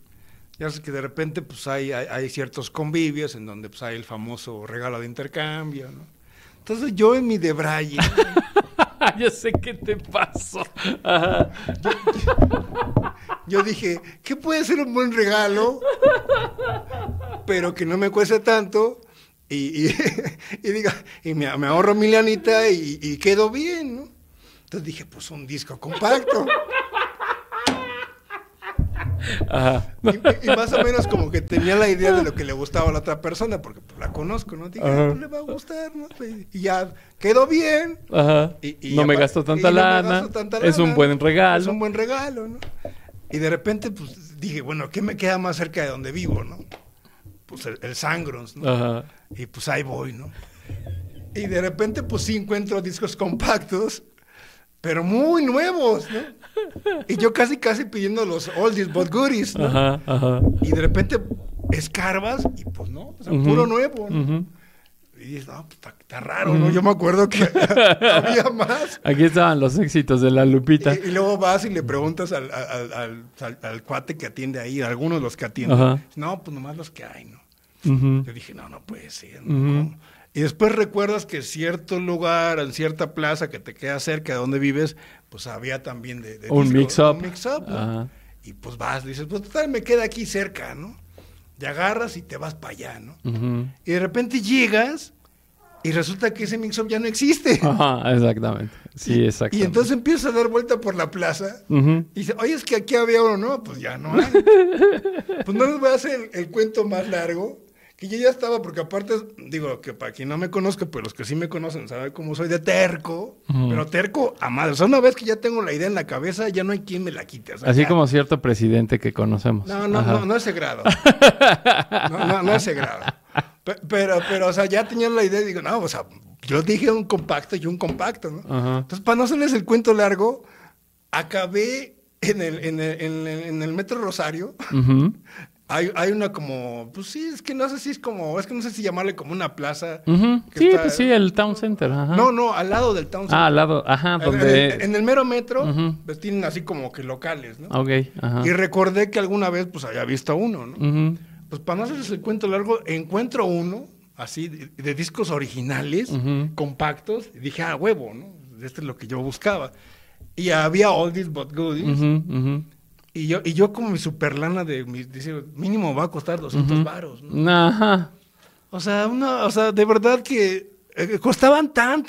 Ya sé que de repente pues hay ciertos convivios en donde pues hay el famoso regalo de intercambio, ¿no? Entonces yo en mi debraye... Ya sé qué te pasó. Yo dije, ¿qué puede ser un buen regalo? Pero que no me cueste tanto y diga, y me ahorro mi lanita y quedo bien, ¿no? Entonces dije, pues un disco compacto. Ajá. Y más o menos como que tenía la idea de lo que le gustaba a la otra persona, porque pues, la conozco, ¿no? Dije, pues le va a gustar, ¿no? Y ya quedó bien. Ajá. No me gasto tanta lana. Es un buen regalo. Es un buen regalo, ¿no? Y de repente, pues dije, bueno, ¿qué me queda más cerca de donde vivo, no? Pues el Sangrons, ¿no? Ajá. Y pues ahí voy, ¿no? Y de repente, pues sí encuentro discos compactos, pero muy nuevos, ¿no? Y yo casi pidiendo los oldies but goodies, ¿no? Ajá. Y de repente escarbas y pues no, o sea, puro nuevo, ¿no? Y dices, no, pues está raro, ¿no? Yo me acuerdo que había más. Aquí estaban los éxitos de la Lupita. Y luego vas y le preguntas al cuate que atiende ahí, a algunos de los que atienden. No, pues nomás los que hay, ¿no? Yo dije, no puede ser, ¿no? ¿Cómo? Y después recuerdas que cierto lugar, en cierta plaza que te queda cerca de donde vives, pues había también de un disco, mix-up. Un mix-up, ¿no? Y pues vas, dices, pues total, me queda aquí cerca, ¿no? Te agarras y te vas para allá, ¿no? Y de repente llegas y resulta que ese mix-up ya no existe. Ajá, exactamente. Sí, exactamente. Y entonces empiezas a dar vuelta por la plaza y dice, oye, es que aquí había uno, no, pues ya no hay. Pues no les voy a hacer el cuento más largo, que yo ya estaba, porque aparte, digo, que para quien no me conozca, pues los que sí me conocen saben cómo soy de terco, pero terco a madre. O sea, una vez que ya tengo la idea en la cabeza, ya no hay quien me la quite. O sea, así ya. Como cierto presidente que conocemos. No ese grado. No ese grado. Pero, o sea, ya tenían la idea y digo, no, o sea, yo dije un compacto y un compacto, ¿no? Entonces, para no hacerles el cuento largo, acabé en el Metro Rosario. Hay una como, pues sí, es que no sé si llamarle como una plaza. Sí, está, pues sí, el Town Center. Ajá. No, al lado del Town Center. Al lado, ajá, donde... En el mero metro, pues tienen así como que locales, ¿no? Ok, ajá. Y recordé que alguna vez, pues había visto uno, ¿no? Pues para no hacerles el cuento largo, encuentro uno, así, de discos originales, compactos, y dije, huevo, ¿no? Este es lo que yo buscaba. Y había oldies but goodies. Y yo como mi super lana dice, mínimo va a costar 200 varos, ¿no? Ajá. O sea, de verdad que costaban tan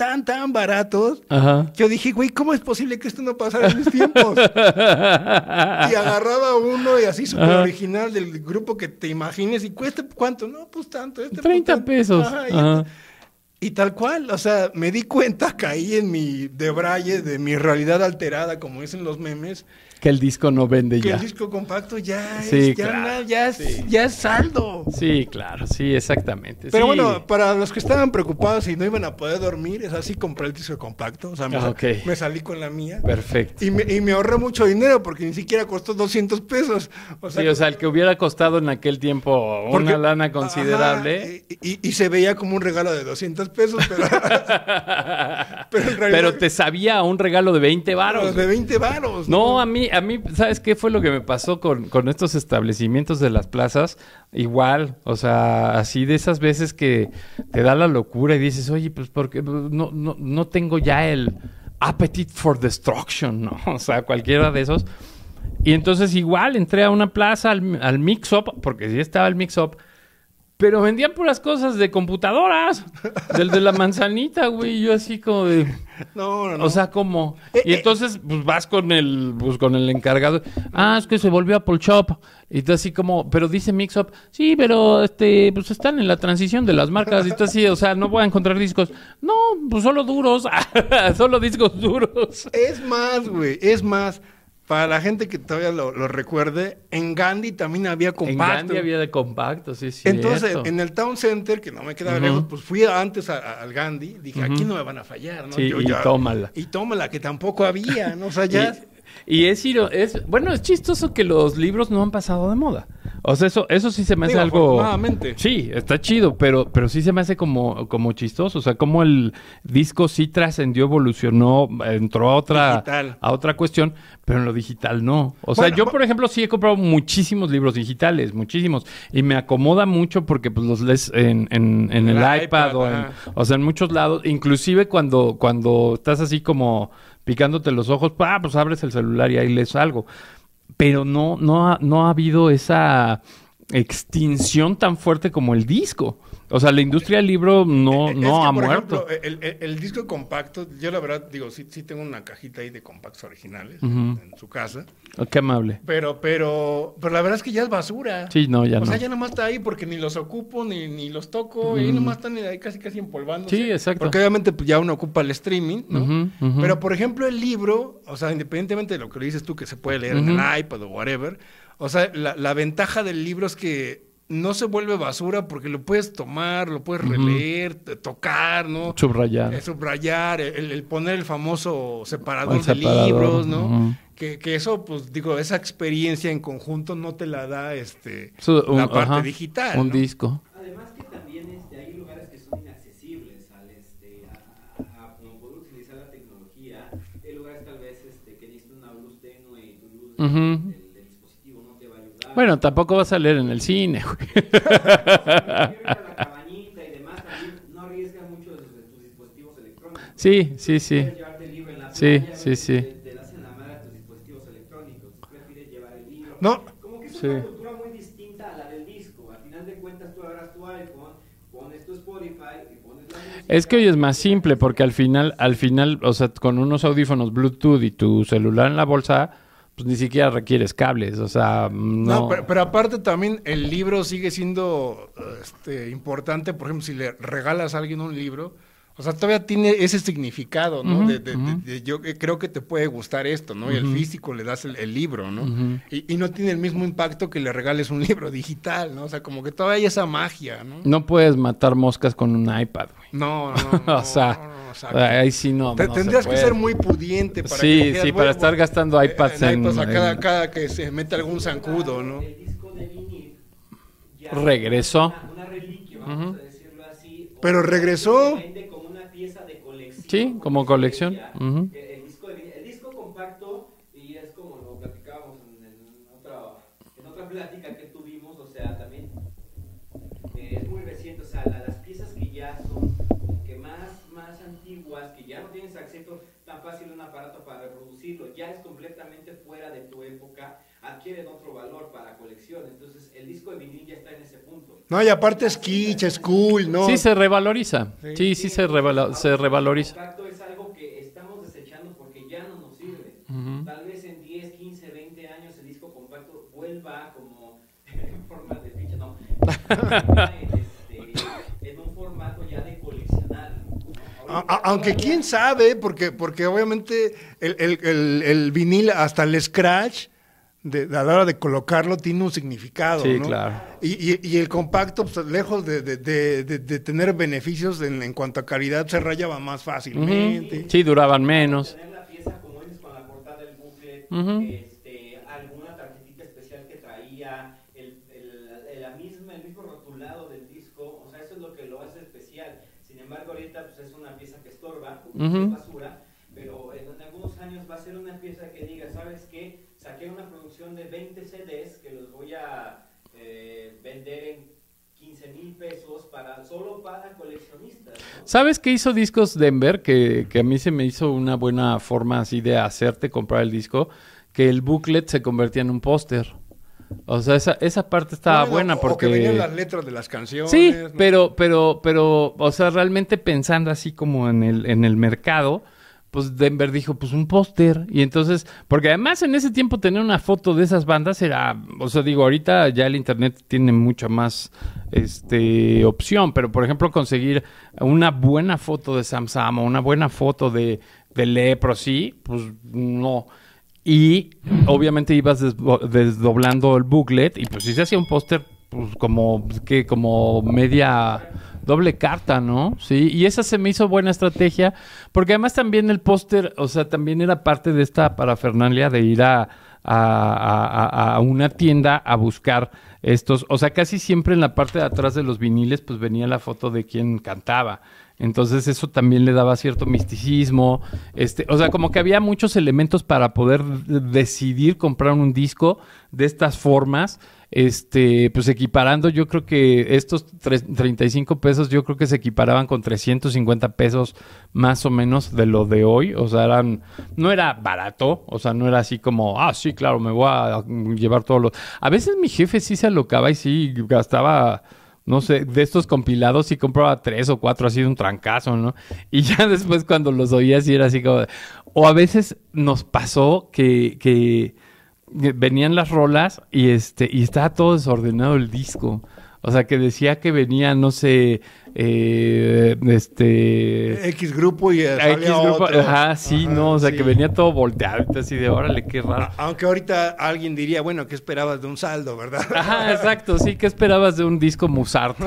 baratos. Ajá. Yo dije, güey, ¿cómo es posible que esto no pasara en mis tiempos? Y agarraba uno y así súper original del grupo que te imagines y cuesta, ¿cuánto? No, pues tanto. 30 pesos. Ajá, y tal cual, o sea, me di cuenta, caí en mi debraye de mi realidad alterada, como dicen los memes, Que el disco no vende que ya. el disco compacto ya Sí, es, claro, ya es saldo. Sí, claro, sí, exactamente. Pero Sí. bueno, para los que estaban preocupados y no iban a poder dormir, es así, compré el disco compacto, o sea, Ok. me salí con la mía. Perfecto. Y me ahorré mucho dinero porque ni siquiera costó 200 pesos. O sea, Sí, o sea, el que hubiera costado en aquel tiempo porque- una lana considerable. ajá, y se veía como un regalo de 200 pesos, pero, pero en realidad Pero te sabía a un regalo de 20 varos. de 20 varos. No, a mí, ¿sabes qué fue lo que me pasó con estos establecimientos de las plazas? Igual, o sea, así de esas veces que te da la locura y dices, oye, pues porque no tengo ya el appetite for destruction, ¿no? O sea, cualquiera de esos. Y entonces igual entré a una plaza, al Mix-Up, porque sí estaba el Mix-Up, pero vendían puras cosas de computadoras, del de la manzanita, güey, y yo así como de... No. O sea, ¿cómo? Y entonces, pues vas con el encargado. Ah, es que se volvió Apple Shop. Y tú así como, pero dice Mix-Up. Sí, pero pues están en la transición de las marcas. Y tú así, o sea, no voy a encontrar discos. No, pues solo duros. Solo discos duros. Es más, güey, es más. Para la gente que todavía lo recuerde, en Gandhi también había compacto. En Gandhi había de compacto, sí, sí. Entonces, en el Town Center, que no me quedaba lejos, pues fui antes al Gandhi. Dije, aquí no me van a fallar, ¿no? Sí, tómala. Y tómala, que tampoco había, ¿no? O sea, ya... Y es chistoso que los libros no han pasado de moda. O sea, eso sí se me hace algo... Afortunadamente. Sí, está chido, pero sí se me hace como chistoso. O sea, como el disco sí trascendió, evolucionó, entró Digital. a otra cuestión, pero en lo digital no. O sea, Bueno, yo, por ejemplo, sí he comprado muchísimos libros digitales, muchísimos. Y me acomoda mucho porque pues los lees en el iPad o sea, en muchos lados. Inclusive cuando estás así como picándote los ojos, pues abres el celular y ahí lees algo. Pero no ha habido esa extinción tan fuerte como el disco. O sea, la industria del libro no ha por muerto. ejemplo, el disco compacto, yo la verdad digo, sí tengo una cajita ahí de compactos originales en su casa. Oh, qué amable. Pero la verdad es que ya es basura. Sí, no, ya no. O sea, ya nomás está ahí porque ni los ocupo, ni los toco, y ahí nomás están ahí casi empolvándose. Sí, exacto. Porque obviamente pues, ya uno ocupa el streaming, ¿no? Ujú. Pero, por ejemplo, el libro, o sea, independientemente de lo que le dices tú, que se puede leer en el iPad o whatever, o sea, la ventaja del libro es que no se vuelve basura porque lo puedes tomar, lo puedes releer, tocar, ¿no? Subrayar. El poner el famoso separador de separador, libros, ¿no? ujú. Que eso, pues, digo, esa experiencia en conjunto no te la da la parte digital, un ¿no? disco. Además que también hay lugares que son inaccesibles a como poder utilizar la tecnología. Hay lugares tal vez que necesitan una luz tenue y tu luz del dispositivo no te va a ayudar. Bueno, tampoco vas a leer en el cine, güey. La cabañita y demás también no arriesga mucho desde tus dispositivos electrónicos. Sí. Puedes llevarte el libro en la Sí, playa, sí. Te das en la madre a tus dispositivos electrónicos. Prefieres llevar el libro. No. Como que es Sí. una cultura muy distinta a la del disco. Al final de cuentas, tú agarras tu iPhone, pones tu Spotify y pones la música. Es que hoy es más simple porque al final, o sea, con unos audífonos Bluetooth y tu celular en la bolsa, pues ni siquiera requieres cables, o sea, no. No, pero aparte también el libro sigue siendo importante. Por ejemplo, si le regalas a alguien un libro, o sea, todavía tiene ese significado, ¿no? Yo creo que te puede gustar esto, ¿no? Y el físico le das el libro, ¿no? Y no tiene el mismo impacto que le regales un libro digital, ¿no? O sea, como que todavía hay esa magia, ¿no? No puedes matar moscas con un iPad, güey. No. O sea, ahí sí no. Tendrías se que puede. ser muy pudiente para Sí, que dijeras, sí, para estar gastando iPads en iPads a cada que se mete algún zancudo, ¿no? El disco de vinil ya regresó. una reliquia, vamos a decirlo así. Pero regresó. Se vende como una pieza de colección. Sí, como colección. Ujú. El disco compacto, y es como lo platicábamos en otra plática que tuvimos, o sea, también es muy reciente, o sea, las piezas que ya son como que más antiguas, que ya no tienes acceso tan fácil a un aparato para reproducirlo, ya es completamente fuera de tu época, adquieren otro valor para colección. Entonces, el disco de vinil ya está en ese punto. No, y aparte es kitsch, es cool, ¿no? Sí, se revaloriza. Sí, se revaloriza. El compacto es algo que estamos desechando porque ya no nos sirve. Tal vez en 10, 15, 20 años el disco compacto vuelva como en forma de pinche, en un formato ya de coleccionar, ¿no? Aunque quién sabe, porque obviamente el vinil, hasta el scratch, a la hora de colocarlo, tiene un significado, Sí, ¿no? claro. Y el compacto, pues, lejos de tener beneficios en cuanto a calidad, se rayaba más fácilmente. Sí, duraban menos. Tener la pieza, como dices, con la portada del booklet, alguna tarjetita especial que traía, el mismo rotulado del disco, o sea, eso es lo que lo hace especial. Sin embargo, ahorita pues es una pieza que estorba, es basura, pero en algunos años va a ser una pieza que diga, ¿sabes qué? Saqué una producción de 20 CDs que los voy a vender en 15,000 pesos solo para coleccionistas, ¿no? ¿Sabes qué hizo Discos Denver? Que a mí se me hizo una buena forma así de hacerte comprar el disco, que el booklet se convertía en un póster. O sea, esa parte estaba buena porque... O que venían las letras de las canciones. Sí, ¿no? pero, o sea, realmente pensando así como en el mercado, pues Denver dijo, pues un póster. Y entonces, porque además en ese tiempo tener una foto de esas bandas era, o sea, digo, ahorita ya el internet tiene mucha más opción, pero por ejemplo conseguir una buena foto de Sam Sam o una buena foto de Leprosy, pues no. Y obviamente ibas desdoblando el booklet y pues sí se hacía un póster pues como media doble carta, ¿no? Sí, y esa se me hizo buena estrategia porque además también el póster, o sea, también era parte de esta parafernalia de ir a una tienda a buscar estos, o sea, casi siempre en la parte de atrás de los viniles pues venía la foto de quien cantaba. Entonces eso también le daba cierto misticismo, o sea, como que había muchos elementos para poder decidir comprar un disco de estas formas, pues equiparando, yo creo que estos 35 pesos, yo creo que se equiparaban con 350 pesos más o menos de lo de hoy, o sea, no era barato, o sea, no era así como, sí, claro, me voy a llevar todos los... A veces mi jefe sí se alocaba y sí gastaba... No sé, de estos compilados sí compraba 3 o 4 así de un trancazo, ¿no? Y ya después cuando los oía sí era así como... O a veces nos pasó que venían las rolas y estaba todo desordenado el disco. O sea, que decía que venía, no sé... X grupo y X grupo, otro. ajá, sí, Ajá, no, o sea, sí. que venía todo volteado, así de, órale, qué raro. Aunque ahorita alguien diría, bueno, ¿qué esperabas de un saldo, verdad? Ajá, exacto, sí, ¿qué esperabas de un disco Mozart?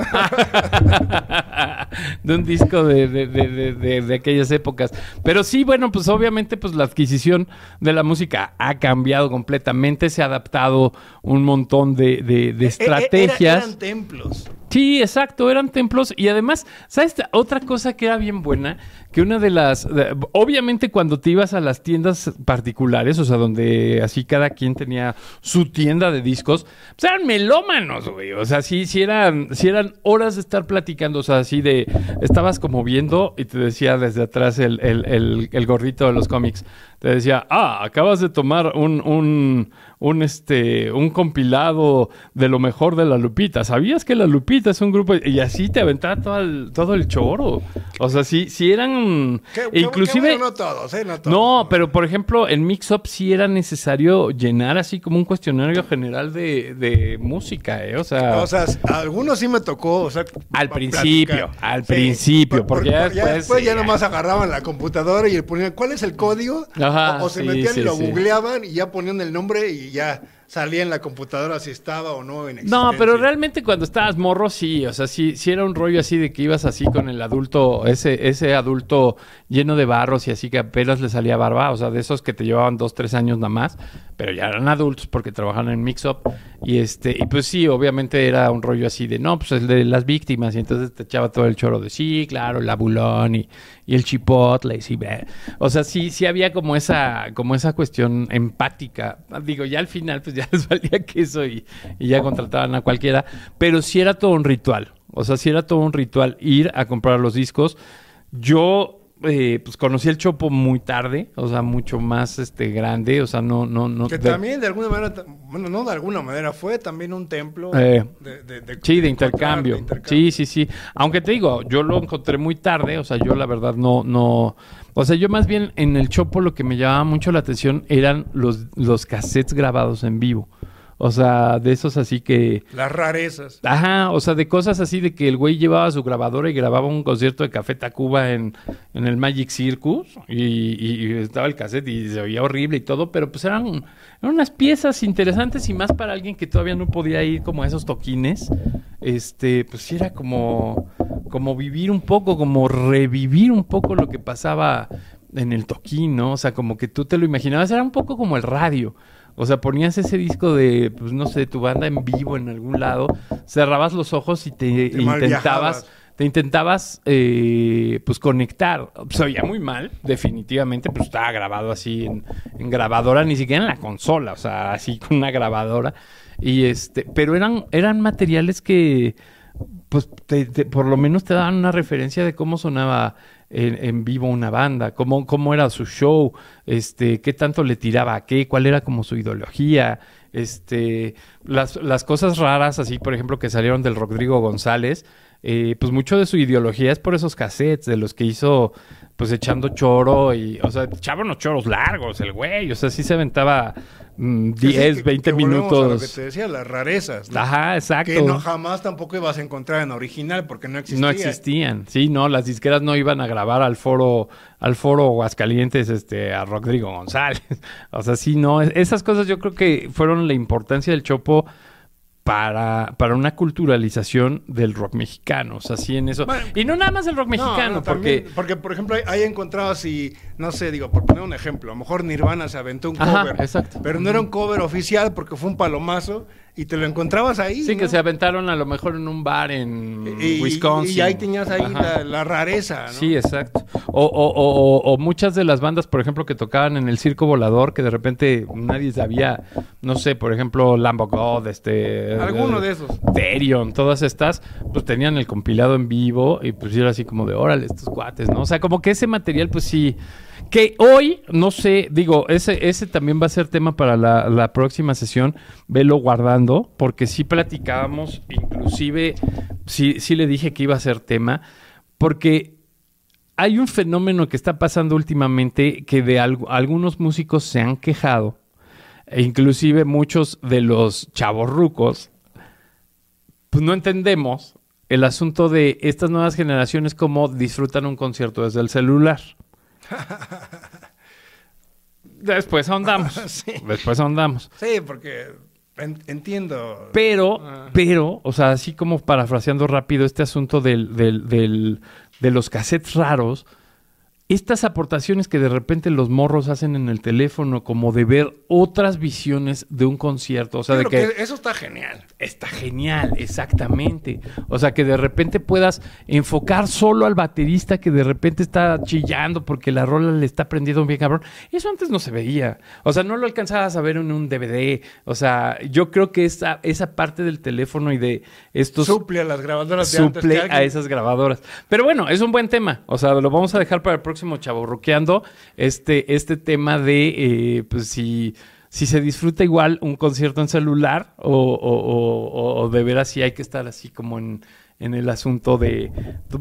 De un disco de aquellas épocas. Pero sí, bueno, pues obviamente pues la adquisición de la música ha cambiado completamente, se ha adaptado un montón de estrategias. Eran templos. Sí, exacto, eran templos y además, ¿sabes? Otra cosa que era bien buena, que una de las... obviamente cuando te ibas a las tiendas particulares, o sea, donde así cada quien tenía su tienda de discos, pues eran melómanos, güey. O sea, sí eran horas de estar platicando, o sea, así de... Estabas como viendo y te decía desde atrás el gorrito de los cómics. Te decía, acabas de tomar un compilado de lo mejor de La Lupita. ¿Sabías que La Lupita es un grupo? Y así te aventaba todo el choro. O sea, sí eran... inclusive... Bueno, no todos, no todos. No, pero por ejemplo, en Mix Up sí era necesario llenar así como un cuestionario general de música, O sea, algunos sí me tocó, o sea... al principio, porque ya después... Ya nomás agarraban la computadora y le ponían, ¿cuál es el código? Ajá, o se sí, metían sí, y lo sí. googleaban y ya ponían el nombre y ya salía en la computadora si estaba o no en existencia. No, pero realmente cuando estabas morro, sí, o sea, sí era un rollo así de que ibas así con el adulto, ese adulto lleno de barros y así que apenas le salía barba, o sea, de esos que te llevaban 2-3 años nada más, pero ya eran adultos porque trabajaban en Mix Up y pues sí, obviamente era un rollo así de, no, pues el de las víctimas y entonces te echaba todo el choro de, sí, claro, el abulón y el chipotle, y sí, o sea, sí había como esa cuestión empática, digo, ya al final pues ya les valía queso y ya contrataban a cualquiera, pero sí era todo un ritual, o sea, sí era todo un ritual ir a comprar los discos. Yo pues conocí el Chopo muy tarde, o sea, mucho más grande, o sea, no que también de alguna manera, bueno, no de alguna manera, fue también un templo de intercambio. Sí. Aunque te digo, yo lo encontré muy tarde, o sea, yo la verdad no, o sea, yo más bien en el Chopo lo que me llamaba mucho la atención eran los cassettes grabados en vivo. O sea, de esos así que... Las rarezas. Ajá, o sea, de cosas así de que el güey llevaba su grabadora y grababa un concierto de Café Tacuba en el Magic Circus y estaba el cassette y se oía horrible y todo, pero pues eran unas piezas interesantes y más para alguien que todavía no podía ir como a esos toquines, pues sí era como vivir un poco, como revivir un poco lo que pasaba en el toquín, ¿no? O sea, como que tú te lo imaginabas, era un poco como el radio. O sea, ponías ese disco de, pues no sé, tu banda en vivo en algún lado, cerrabas los ojos y te intentabas pues conectar. Se oía muy mal, definitivamente, pues estaba grabado así en grabadora, ni siquiera en la consola, o sea, así con una grabadora. Y pero eran materiales que pues por lo menos te daban una referencia de cómo sonaba en vivo una banda, cómo era su show, qué tanto le tiraba a qué, cuál era como su ideología, las cosas raras así, por ejemplo, que salieron del Rodrigo González, pues mucho de su ideología es por esos cassettes de los que hizo pues echando choro y, o sea, echaba unos choros largos el güey, o sea, sí se aventaba 10, 20 minutos. A lo que te decía, las rarezas, ¿no? Ajá, exacto. Que no jamás tampoco ibas a encontrar en original porque no existía. No existían, sí, no, las disqueras no iban a grabar al foro Aguascalientes, a Rodrigo González. O sea, sí, no, esas cosas yo creo que fueron la importancia del Chopo para una culturalización del rock mexicano, o sea, sí en eso. Bueno, y no nada más el rock mexicano, porque, por ejemplo, ahí encontrabas y, no sé, digo, por poner un ejemplo, a lo mejor Nirvana se aventó un cover, exacto, pero no era un cover oficial porque fue un palomazo y te lo encontrabas ahí. Sí, ¿no? Que se aventaron a lo mejor en un bar en Wisconsin. Y ahí tenías ahí la rareza, ¿no? Sí, exacto. O muchas de las bandas, por ejemplo, que tocaban en el Circo Volador, que de repente nadie sabía, no sé, por ejemplo, Lamb of God, alguno de esos. Therion, todas estas, pues tenían el compilado en vivo y pues era así como de, órale, estos cuates, ¿no? O sea, como que ese material, pues sí, que hoy, no sé, digo, ese también va a ser tema para la próxima sesión, velo guardando, porque sí platicábamos, inclusive, sí le dije que iba a ser tema, porque hay un fenómeno que está pasando últimamente que de algunos músicos se han quejado, e inclusive muchos de los chavorrucos, pues no entendemos el asunto de estas nuevas generaciones cómo disfrutan un concierto desde el celular. Después ahondamos. Sí. Después ahondamos. Sí, porque entiendo. Pero, o sea, así como parafraseando rápido este asunto de los cassettes raros, estas aportaciones que de repente los morros hacen en el teléfono, como de ver otras visiones de un concierto, o sea, de que eso está genial. Está genial, exactamente. O sea, que de repente puedas enfocar solo al baterista que de repente está chillando porque la rola le está prendiendo bien cabrón. Eso antes no se veía. O sea, no lo alcanzabas a ver en un DVD. O sea, yo creo que esa parte del teléfono y de estos... Suple a las grabadoras de antes. Suple a esas grabadoras. Pero bueno, es un buen tema. O sea, lo vamos a dejar para el próximo Chavorruqueando. Este tema de, pues si se disfruta igual un concierto en celular o de veras si hay que estar así como en el asunto de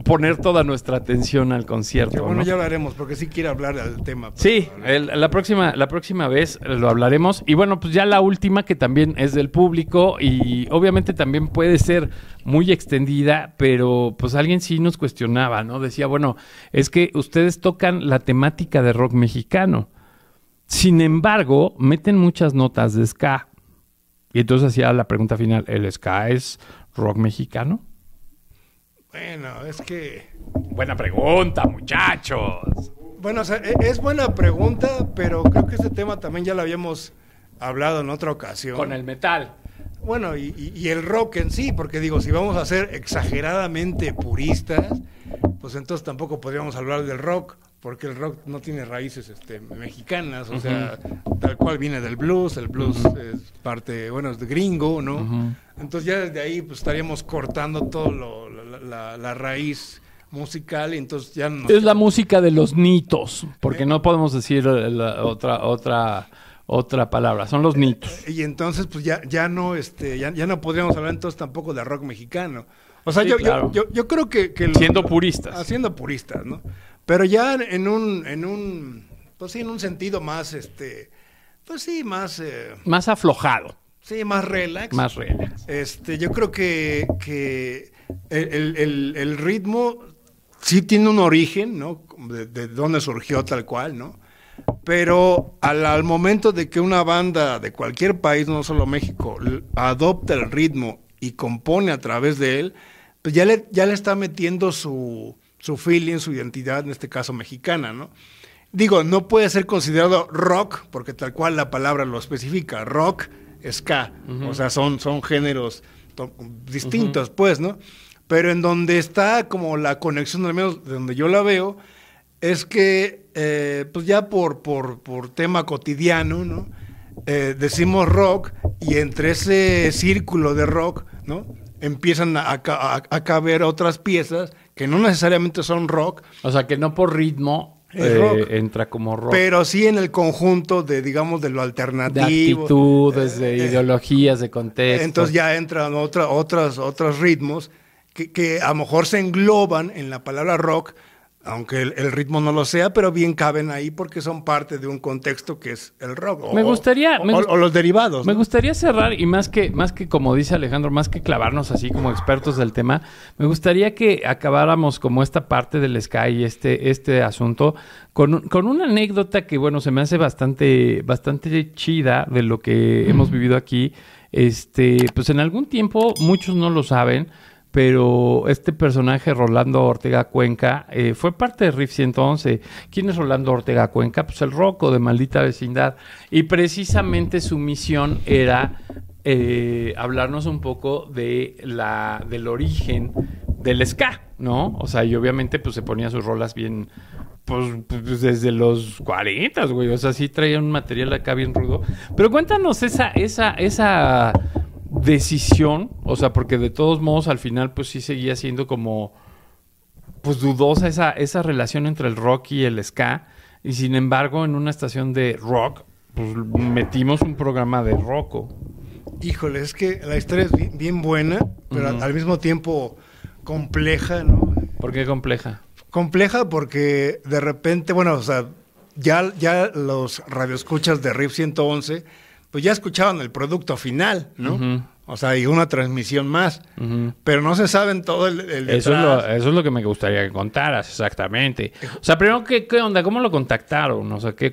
poner toda nuestra atención al concierto. Sí, bueno, ¿no? Ya hablaremos porque sí quiero hablar del tema. Sí, la próxima vez lo hablaremos. Y bueno, pues ya la última que también es del público y obviamente también puede ser muy extendida, pero pues alguien sí nos cuestionaba, ¿no? Decía, bueno, es que ustedes tocan la temática de rock mexicano. Sin embargo, meten muchas notas de ska. Y entonces hacía la pregunta final, ¿el ska es rock mexicano? Bueno, es que... Buena pregunta, muchachos. Bueno, o sea, es buena pregunta, pero creo que este tema también ya lo habíamos hablado en otra ocasión. Con el metal. Bueno, y el rock en sí, porque digo, si vamos a ser exageradamente puristas, pues entonces tampoco podríamos hablar del rock, porque el rock no tiene raíces mexicanas, o sea, tal cual viene del blues, el blues es parte, bueno, es de gringo, ¿no? Entonces ya desde ahí pues estaríamos cortando todo la raíz musical y entonces ya no... Es la música de los nitos, porque no podemos decir otra palabra, son los nitos. Y entonces pues ya no podríamos hablar entonces tampoco de rock mexicano. O sea, sí, yo creo que siendo puristas. Siendo puristas, ¿no? Pero ya en un sentido más, pues sí, más... más aflojado. Sí, más relax. Más relax. Yo creo que el ritmo sí tiene un origen, ¿no? De dónde surgió tal cual, ¿no? Pero al momento de que una banda de cualquier país, no solo México, adopta el ritmo y compone a través de él, pues ya le está metiendo su feeling, su identidad, en este caso mexicana, ¿no? Digo, no puede ser considerado rock, porque tal cual la palabra lo especifica, rock, ska, o sea, son géneros distintos, pues, ¿no? Pero en donde está como la conexión, al menos de donde yo la veo, es que, pues ya por tema cotidiano, ¿no? Decimos rock, y entre ese círculo de rock, ¿no? Empiezan a caber otras piezas que no necesariamente son rock. O sea, que no por ritmo entra como rock. Pero sí en el conjunto de, digamos, de lo alternativo. De actitudes, de ideologías, de contexto. Entonces ya entran otros ritmos que a lo mejor se engloban en la palabra rock, aunque el ritmo no lo sea, pero bien caben ahí porque son parte de un contexto que es el rock. O los derivados. Me ¿no? gustaría cerrar, y más que como dice Alejandro, más que clavarnos así como expertos del tema, me gustaría que acabáramos como esta parte del ska y este asunto con una anécdota que, bueno, se me hace bastante chida de lo que hemos vivido aquí. Pues en algún tiempo, muchos no lo saben, pero este personaje, Rolando Ortega Cuenca, fue parte de Riff 111. ¿Quién es Rolando Ortega Cuenca? Pues el Rocco de Maldita Vecindad. Y precisamente su misión era hablarnos un poco del origen del ska, ¿no? O sea, y obviamente pues se ponía sus rolas bien, pues desde los 40, güey. O sea, sí traía un material acá bien rudo. Pero cuéntanos esa decisión, o sea, porque de todos modos al final pues sí seguía siendo como pues dudosa esa relación entre el rock y el ska, y sin embargo en una estación de rock pues metimos un programa de rocko. Híjole, es que la historia es bien buena, pero al mismo tiempo compleja, ¿no? ¿Por qué compleja? Compleja porque de repente, bueno, o sea, ya los radioescuchas de Riff 111 pues ya escuchaban el producto final, ¿no? O sea, y una transmisión más. Pero no se saben todo el detrás. Eso es lo que me gustaría que contaras, exactamente. O sea, primero, ¿qué onda? ¿Cómo lo contactaron? O sea, ¿qué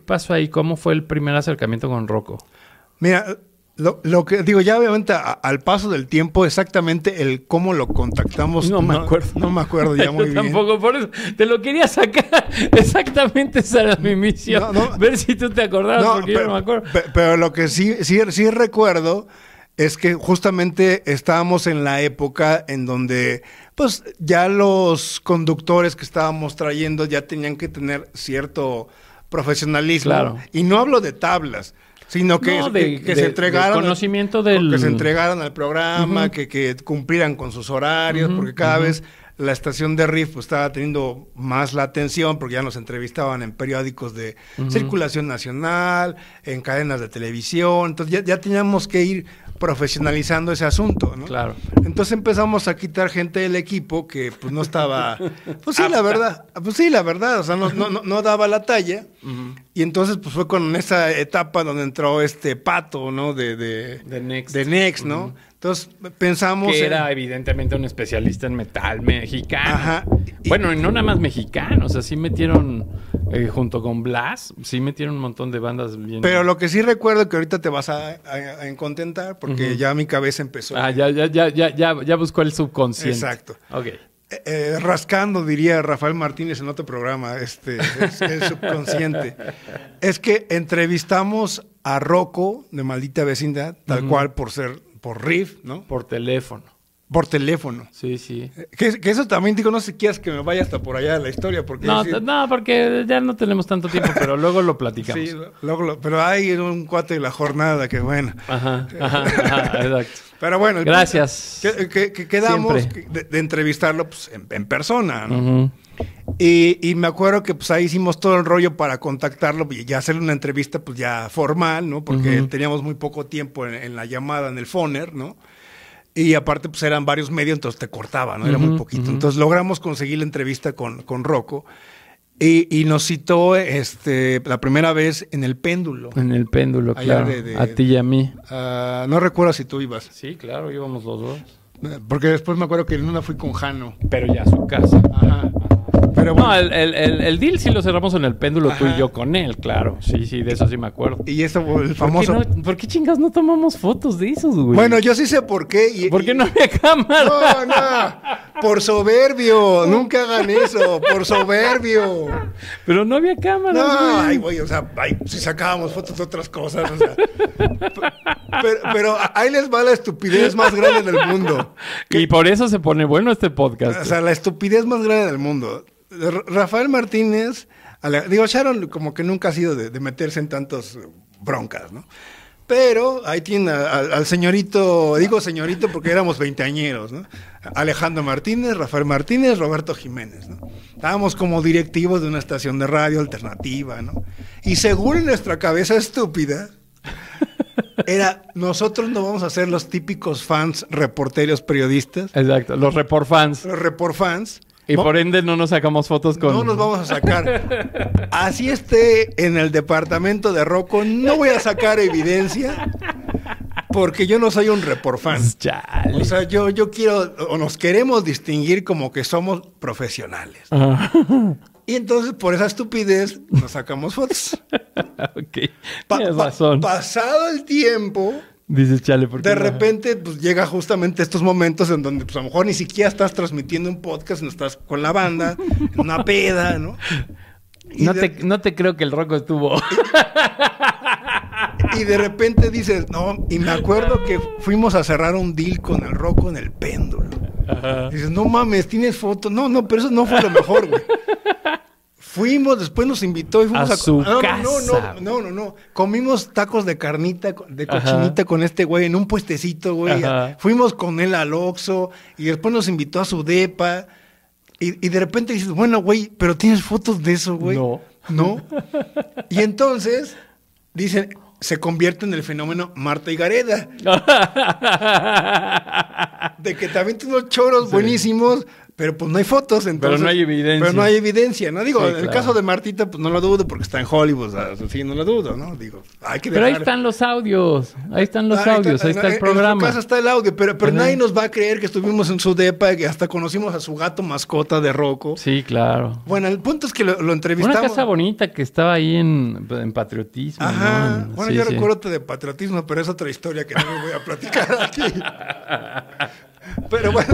pasó ahí? ¿Cómo fue el primer acercamiento con Rocco? Mira, lo que digo, ya obviamente al paso del tiempo, exactamente el cómo lo contactamos. No me acuerdo. No me acuerdo ya muy bien. Tampoco, por eso te lo quería sacar. Exactamente esa era mi misión. Ver si tú te acordabas, porque yo no me acuerdo. Pero lo que sí recuerdo es que justamente estábamos en la época en donde pues ya los conductores que estábamos trayendo ya tenían que tener cierto profesionalismo. Claro. Y no hablo de tablas, sino que se entregaran conocimiento que se entregaran al programa, que cumplieran con sus horarios, porque cada vez la estación de Riff pues, estaba teniendo más la atención, porque ya nos entrevistaban en periódicos de circulación nacional, en cadenas de televisión, entonces ya teníamos que ir profesionalizando ese asunto, ¿no? Claro. Entonces empezamos a quitar gente del equipo que pues no estaba, pues sí, la verdad, o sea, no daba la talla, y entonces pues fue con esa etapa donde entró Pato, ¿no? De Next, ¿no? Entonces pensamos... Que era evidentemente un especialista en metal mexicano. Ajá. Bueno, y no nada más mexicano, o sea, sí metieron, junto con Blas, sí metieron un montón de bandas bien... Pero lo que sí recuerdo que ahorita te vas a contentar, porque ya mi cabeza empezó... Ya buscó el subconsciente. Exacto. Ok. Rascando, diría Rafael Martínez en otro programa, es el subconsciente. Es que entrevistamos a Rocco de Maldita Vecindad, tal cual por Riff, ¿no? Por teléfono. Sí. Que eso también, digo, no sé si quieres que me vaya hasta por allá de la historia. Porque no, porque ya no tenemos tanto tiempo, pero luego lo platicamos. Sí, pero hay un cuate de la jornada que bueno. Ajá, exacto. Pero bueno. Gracias. Que quedamos de entrevistarlo pues, en persona, ¿no? Y me acuerdo que pues ahí hicimos todo el rollo para contactarlo y hacerle una entrevista pues ya formal, ¿no? Porque teníamos muy poco tiempo en la llamada, en el phoner, ¿no? Y aparte pues eran varios medios, entonces te cortaba, ¿no? Era muy poquito. Entonces logramos conseguir la entrevista con Rocco Y nos citó la primera vez en el Péndulo. En el Péndulo, Allá claro. A ti y a mí. No recuerdo si tú ibas. Sí, claro, íbamos los dos. Porque después me acuerdo que en una fui con Jano. Pero ya a su casa. Ajá. Pero bueno. No, el deal sí lo cerramos en el Péndulo, tú y yo con él, claro. Sí, de eso sí me acuerdo. Y eso, el famoso... ¿Por qué chingas no tomamos fotos de esos, güey? Bueno, yo sí sé por qué. ¿Por qué no había cámara? No. Por soberbio. Nunca hagan eso. Por soberbio. Pero no había cámara. No, ay, güey, o sea, si sacábamos fotos de otras cosas, o sea. Pero ahí les va la estupidez más grande del mundo. Y por eso se pone bueno este podcast. O sea, la estupidez más grande del mundo. Rafael Martínez, Sharon como que nunca ha sido de meterse en tantas broncas, ¿no? Pero ahí tiene al señorito, digo señorito porque éramos veinteañeros, ¿no? Alejandro Martínez, Rafael Martínez, Roberto Jiménez, ¿no? Estábamos como directivos de una estación de radio alternativa, ¿no? Y según nuestra cabeza estúpida, nosotros no vamos a ser los típicos fans, reporteros, periodistas. Exacto, los report fans. Los report fans. Y por ende no nos sacamos fotos con... No nos vamos a sacar. Así esté en el departamento de Rocco, no voy a sacar evidencia porque yo no soy un report fan. Chale. O sea, yo quiero, o nos queremos distinguir como que somos profesionales. Y entonces, por esa estupidez, nos sacamos fotos. Ok, tienes razón. Pasado el tiempo... Dices, chale, ¿por qué de repente, pues llega justamente estos momentos en donde, pues a lo mejor ni siquiera estás transmitiendo un podcast, no estás con la banda, en una peda, ¿no? No te creo que el Rocco estuvo. Y de repente dices, no, y me acuerdo que fuimos a cerrar un deal con el Rocco en el Péndulo. Ajá. Dices, no mames, ¿tienes fotos? No, pero eso no fue lo mejor, güey. Fuimos, después nos invitó y fuimos a su casa. No. Comimos tacos de carnita, de cochinita con este güey en un puestecito, güey. Ajá. Fuimos con él al Oxxo y después nos invitó a su depa. Y de repente dices, bueno, güey, pero ¿tienes fotos de eso, güey? No. Y entonces, dicen, se convierte en el fenómeno Marta y Gareda. De que también tiene unos choros buenísimos. Pero pues no hay fotos, entonces... Pero no hay evidencia. ¿no? Digo, sí, en el caso de Martita, pues no lo dudo porque está en Hollywood, o sea, sí, no lo dudo, ¿no? Digo, hay que dejar... Pero ahí están los audios, ahí está el programa. En su casa está el audio, pero nadie nos va a creer que estuvimos en su depa y que hasta conocimos a su gato mascota de Rocco. Sí, claro. Bueno, el punto es que lo entrevistamos... Una casa bonita que estaba ahí en Patriotismo. Ajá. ¿no? Bueno, sí, yo recuerdo de Patriotismo, pero es otra historia que no me voy a platicar aquí. Pero bueno,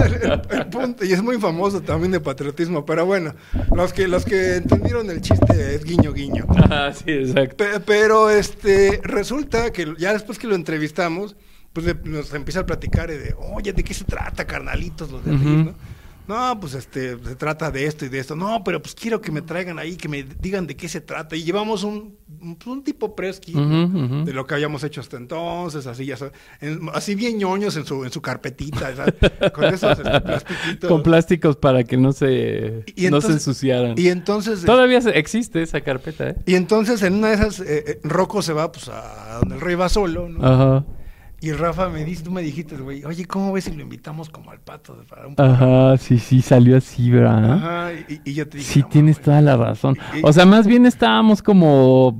el punto, y es muy famoso también de Patriotismo, pero bueno, los que entendieron el chiste es guiño, guiño. Ah, sí, exacto. Pero resulta que ya después que lo entrevistamos, pues nos empieza a platicar de, oye, ¿de qué se trata, carnalitos, los de aquí, ¿no? No, pues se trata de esto y de esto. No, pero pues quiero que me traigan ahí, que me digan de qué se trata. Y llevamos un tipo Presky de lo que habíamos hecho hasta entonces, así ya sabes, así bien ñoños en su carpetita, ¿sabes? Con esos plastiquitos. Con plásticos para que no se ensuciaran. Y entonces... Todavía existe esa carpeta, ¿eh? Y entonces en una de esas, Rocco se va pues a donde el rey va solo, ¿no? Ajá. Y Rafa tú me dijiste, güey, oye, ¿cómo ves si lo invitamos como al Pato para un programa? Ajá, sí, salió así, ¿verdad? Ajá, y yo te dije... Sí, no, tienes toda la razón. O sea, más bien estábamos como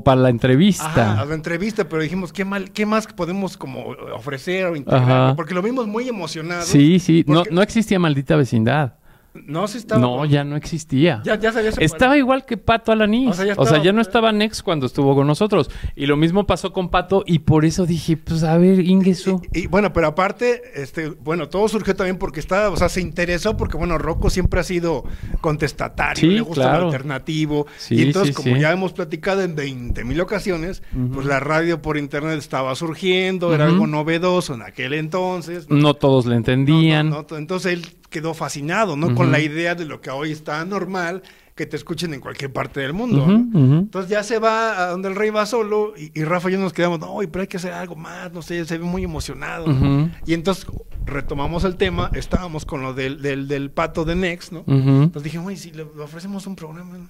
para la entrevista. Ajá, a la entrevista, pero dijimos, ¿qué más podemos como ofrecer o integrar? Porque lo vimos muy emocionado. Sí, no existía Maldita Vecindad. No, sí estaba. No, ya no existía. Ya se había separado. Estaba igual que Pato Alanís. O sea, ya no estaba Nex cuando estuvo con nosotros. Y lo mismo pasó con Pato y por eso dije, pues a ver, Ingesu. Y bueno, pero aparte, todo surgió también porque se interesó porque, bueno, Rocco siempre ha sido contestatario, le gusta lo alternativo. Sí, y entonces, como ya hemos platicado en 20,000 ocasiones, pues la radio por internet estaba surgiendo, era algo novedoso en aquel entonces. No todos le entendían. Entonces él quedó fascinado, ¿no? Con la idea de lo que hoy está normal, que te escuchen en cualquier parte del mundo, ¿no? Entonces ya se va a donde el rey va solo y Rafa y yo nos quedamos, no, pero hay que hacer algo más, no sé, se ve muy emocionado, ¿no? Y entonces retomamos el tema, estábamos con lo del Pato de Nex, ¿no? Entonces dije, güey, si le ofrecemos un programa, ¿no?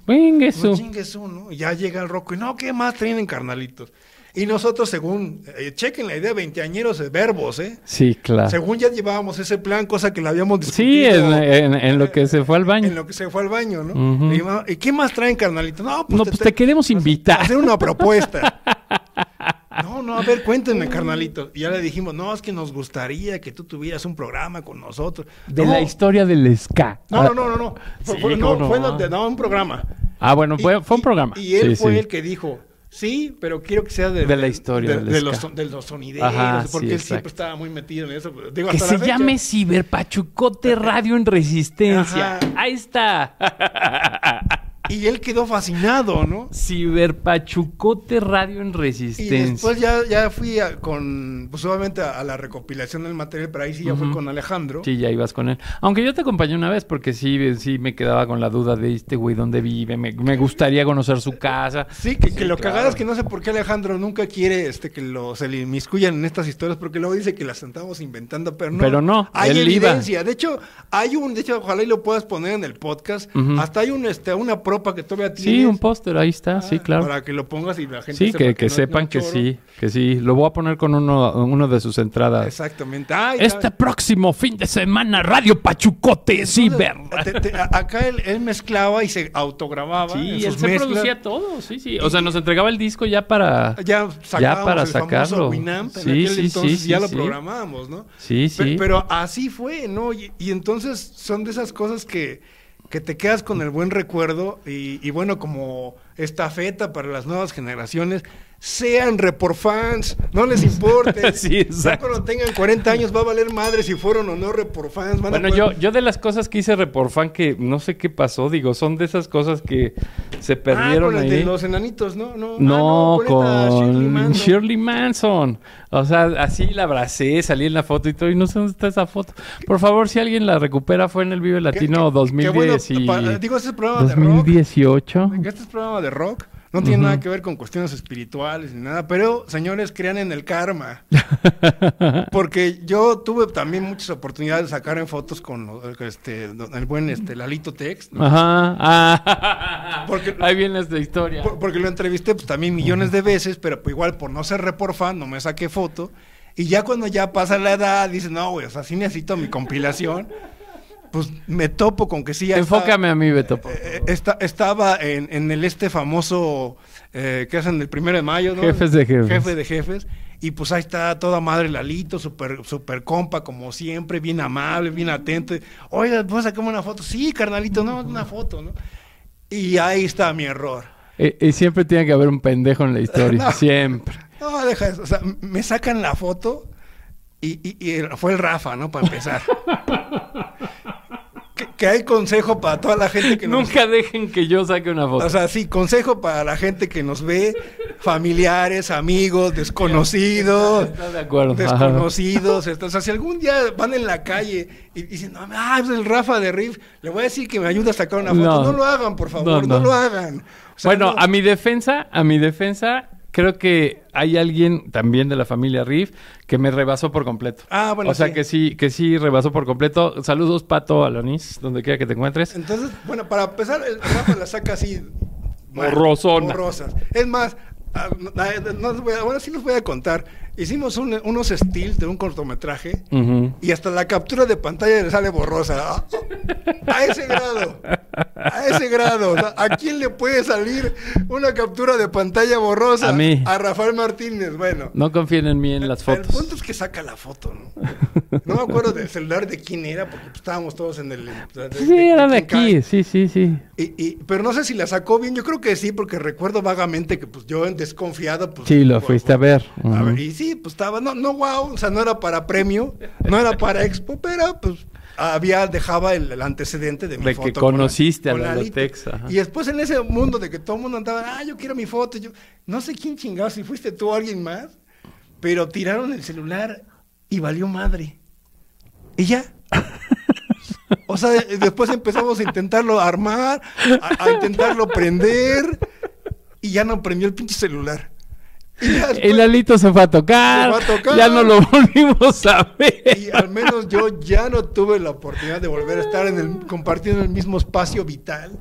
Chinguesu, ¿no? Y ya llega el Rocco y no, ¿qué más tienen, carnalitos? Y nosotros, según, chequen la idea, veinteañeros de verbos, ¿eh? Sí, claro. Según ya llevábamos ese plan, cosa que la habíamos Sí, discutido. en lo que se fue al baño. En lo que se fue al baño, ¿no? Ujú. Le dijimos, ¿y qué más traen, carnalito? No, No, pues te queremos invitar. hacer una propuesta. No, a ver, cuéntenme, carnalito. Y ya le dijimos, no, es que nos gustaría que tú tuvieras un programa con nosotros. De No, la historia del ska. No. Sí, Fue ¿cómo no? un programa. Ah, bueno, fue un programa. Y él Sí, fue sí. el que dijo, sí, pero quiero que sea De la historia del de ska. los sonideros, Ajá, porque sí, él siempre exacto. estaba muy metido en eso. Digo, Que hasta se la fecha. llame Ciberpachucote Radio en Resistencia. Ajá. Ahí está. Y él quedó fascinado, ¿no? Ciberpachucote Radio en Y Resistencia. después ya fui pues obviamente a la recopilación del material, pero ahí sí ya fui con Alejandro. Sí, ya ibas con él. Aunque yo te acompañé una vez porque sí me quedaba con la duda de este güey dónde vive. Me gustaría conocer su casa. Sí, que lo claro. cagado es que no sé por qué Alejandro nunca quiere que se le inmiscuyan en estas historias, porque luego dice que las estamos inventando, pero no. Hay él iba. evidencia. De hecho, ojalá y lo puedas poner en el podcast. Ujú. Hasta hay una propa que todavía tienes. Sí, un póster, ahí está, sí, claro. Para que lo pongas y la gente Sí, sepa que no- sepan no que choro. sí. Lo voy a poner con uno de sus entradas. Exactamente. Ay, Este próximo fin de semana, Radio Pachucote Ciber. Acá él mezclaba y se autogrababa. en Sí, él sus se mezclas. producía todo, sí. O sea, nos entregaba el disco ya para... Ya sacábamos para el sacarlo. famoso Winamp en Sí, aquel sí, entonces, sí, ya sí, lo sí. programábamos, ¿no? Sí. Pero así fue, ¿no? Y entonces son de esas cosas que te quedas con el buen recuerdo y bueno, como estafeta para las nuevas generaciones, sean reporfans, no les importe. Sí, Ya exacto. cuando tengan 40 años va a valer madre si fueron o no reporfans. Bueno, yo de las cosas que hice Reporfan que no sé qué pasó, digo, son de esas cosas que se perdieron con el ahí. de los enanitos, ¿no? No, esta Shirley con Manson. Shirley Manson. O sea, así la abracé, salí en la foto y todo, y no sé dónde está esa foto. Por favor, si alguien la recupera, fue en el Vive Latino 2010 y... Digo, este es programa de rock. 2018. Este es programa de rock. No tiene nada que ver con cuestiones espirituales ni nada, pero señores, crean en el karma. Porque yo tuve también muchas oportunidades de sacar en fotos con el buen Lalito Tex, ¿no? Ajá. Porque- Ahí viene esta historia. Porque lo entrevisté pues también millones de veces, pero pues, igual por no ser reporfan no me saqué foto. Y ya cuando ya pasa la edad, dices, no, güey, o sea, sí necesito mi compilación. Pues me topo con que sí ya Enfócame a mí, Beto. estaba en el famoso que hacen el 1 de mayo, ¿no? Jefes de Jefes. Jefe de Jefes. Y pues ahí está toda madre Lalito, super compa, como siempre, bien amable, bien atento. Oiga, ¿puedo sacarme una foto? Sí, carnalito, no, una foto, ¿no? Y ahí está mi error. Y siempre tiene que haber un pendejo en la historia. No. Siempre. No, deja eso. O sea, me sacan la foto y fue el Rafa, ¿no? Para empezar. que hay consejo para toda la gente que nos... Nunca dejen que yo saque una foto. O sea, sí, consejo para la gente que nos ve, familiares, amigos, desconocidos. Está de acuerdo. Desconocidos. O sea, si algún día van en la calle y dicen, no, es el Rafa de Riff, le voy a decir que me ayude a sacar una foto. No. No lo hagan, por favor, No. no lo hagan. O sea, Bueno, no. a mi defensa, creo que hay alguien también de la familia Riff que me rebasó por completo. Ah, bueno, O sea, sí. que sí rebasó por completo. Saludos, Pato, Alanis, donde quiera que te encuentres. Entonces, bueno, para empezar, el Rafa la saca así... Borrosona. Borrosas. Es más, sí les voy a contar. Hicimos unos stills de un cortometraje Ujú. y hasta la captura de pantalla le sale borrosa. A ese grado. A ese grado. O sea, ¿a quién le puede salir una captura de pantalla borrosa? A mí. A Rafael Martínez. Bueno. No confíen en mí en las El punto fotos. es que saca la foto, ¿no? No me acuerdo del celular de quién era, porque pues, estábamos todos en el... Sí, era de quién aquí. cae. Sí. Pero no sé si la sacó bien, yo creo que sí, porque recuerdo vagamente que pues yo desconfiado, pues... Sí, lo fuiste a ver. A ver, Ujú. y sí, pues estaba, no wow, o sea, no era para premio, no era para expo, pero pues dejaba el antecedente de mi De foto. que con conociste a con Lalo Lalito. Tex, ajá. Y después en ese mundo de que todo el mundo andaba, yo quiero mi foto, yo no sé quién chingado, si fuiste tú o alguien más, pero tiraron el celular y valió madre. Y ya. O sea, después empezamos a intentarlo armar, a intentarlo prender, y ya no prendió el pinche celular. Y ya después- El Lalito se fue a tocar. Se fue a tocar. Ya no lo volvimos a ver. y al menos yo ya no tuve la oportunidad de volver a estar compartiendo el mismo espacio vital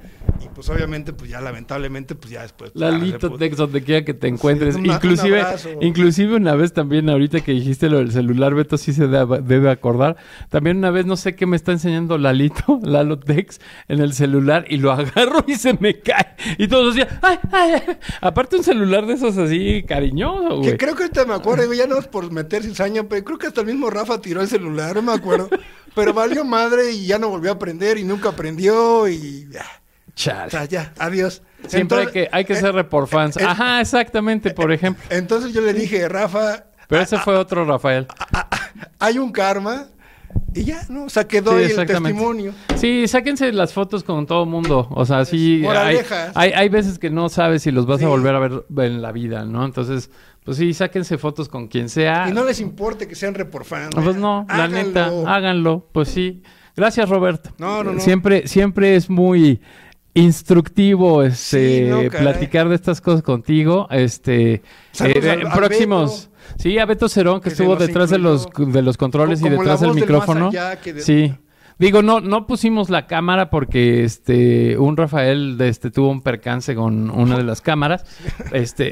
Y pues obviamente, pues ya lamentablemente, pues ya después... Lalito pues, Tex, donde quiera que te encuentres. un abrazo. Inclusive una vez también, ahorita que dijiste lo del celular, Beto sí se debe acordar. También una vez, no sé qué me está enseñando Lalo Tex, en el celular, y lo agarro y se me cae. Y todos decían, ¡ay, ay, ay! Aparte un celular de esos así cariñoso, güey. Que creo que ahorita me acuerdo, güey, ya no es por meter cizaña, pero creo que hasta el mismo Rafa tiró el celular, no me acuerdo. Pero valió madre y ya no volvió a aprender y nunca aprendió y ya. Chale. O sea, ya, adiós. Siempre Entonces, hay que ser report fans. Ajá, exactamente, por ejemplo. Entonces yo le dije, Rafa... Pero ese fue otro Rafael. Hay un karma y ya, ¿no? O sea, quedó Sí, ahí el exactamente. testimonio. Sí, sáquense las fotos con todo mundo. O sea, sí, Moralejas. hay veces que no sabes si los vas Sí. a volver a ver en la vida, ¿no? Entonces, pues sí, sáquense fotos con quien sea. Y no les importe que sean reporfans. Pues no, la neta, háganlo. Pues sí. Gracias, Roberto. No. Siempre es muy instructivo Sí, no, caray. platicar de estas cosas contigo. Saludos al Próximos. Sí, a Beto Cerón, que Que se estuvo nos detrás de los controles y como la detrás del voz del micrófono. más allá que de- Sí. Digo, no pusimos la cámara porque un Rafael tuvo un percance con una de las cámaras.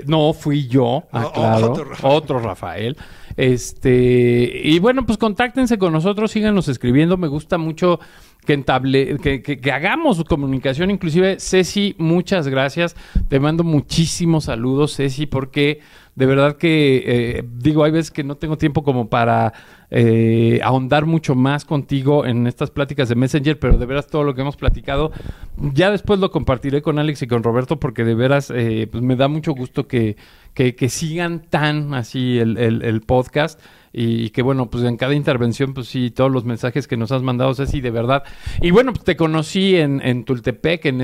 No fui yo, claro, otro Rafael. Y bueno, pues contáctense con nosotros, síganos escribiendo. Me gusta mucho que hagamos comunicación. Inclusive, Ceci, muchas gracias. Te mando muchísimos saludos, Ceci, porque de verdad que, hay veces que no tengo tiempo como para ahondar mucho más contigo en estas pláticas de Messenger, pero de veras todo lo que hemos platicado, ya después lo compartiré con Alex y con Roberto, porque de veras pues me da mucho gusto que sigan tan así el podcast. Y que bueno, pues en cada intervención, pues sí, todos los mensajes que nos has mandado, Ceci, de verdad. Y bueno, pues te conocí en Tultepec, no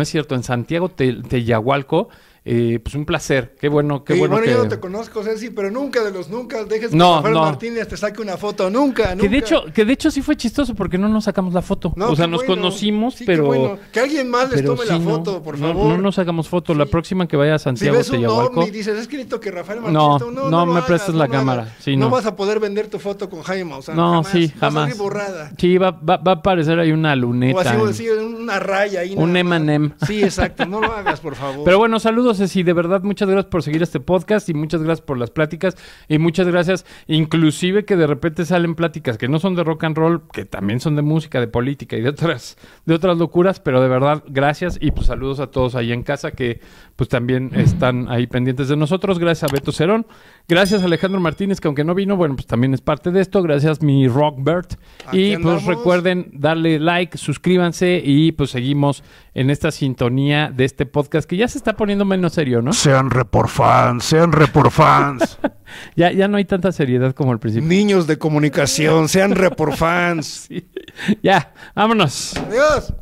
es cierto, en Santiago Teyahualco. Pues un placer, qué bueno que... yo no te conozco, Ceci, pero nunca dejes que No, Rafael no. Martínez te saque una foto, nunca. Que de hecho sí fue chistoso porque no nos sacamos la foto. No, o sea, qué nos bueno. conocimos, Sí, qué pero... bueno. Que alguien más les pero tome sí, la no, foto, por no, favor. no nos hagamos foto. La próxima que vaya a Si Santiago ves un Teyahualco... ovni y dices, es que necesito que Rafael Martínez... No lo me hagas, prestes la lo cámara. hagas. Sí, no no. vas a poder vender tu foto con Jaime Maussan. No, jamás. sí, Va a jamás. salir borrada. Sí, va a aparecer ahí una luneta. O así, una raya ahí. Un nada más. M&M. Sí, exacto. No lo hagas, por favor. Pero bueno, saludos, Ceci. De verdad, muchas gracias por seguir este podcast y muchas gracias por las pláticas y muchas gracias, inclusive que de repente salen pláticas que no son de rock and roll, que también son de música, de política y de otras locuras, pero de verdad, gracias y pues saludos a todos ahí en casa que pues también están ahí pendientes de nosotros. Gracias a Beto Cerón, gracias a Alejandro Martínez, que aunque no vino, bueno, pues también es parte de esto. Gracias, mi Rockbert. Aquí Y pues andamos. recuerden darle like, suscríbanse y pues seguimos en esta sintonía de este podcast que ya se está poniendo menos serio, ¿no? Sean reporfans. Ya no hay tanta seriedad como al principio. Niños de comunicación, sean reporfans. Ya, vámonos. Adiós.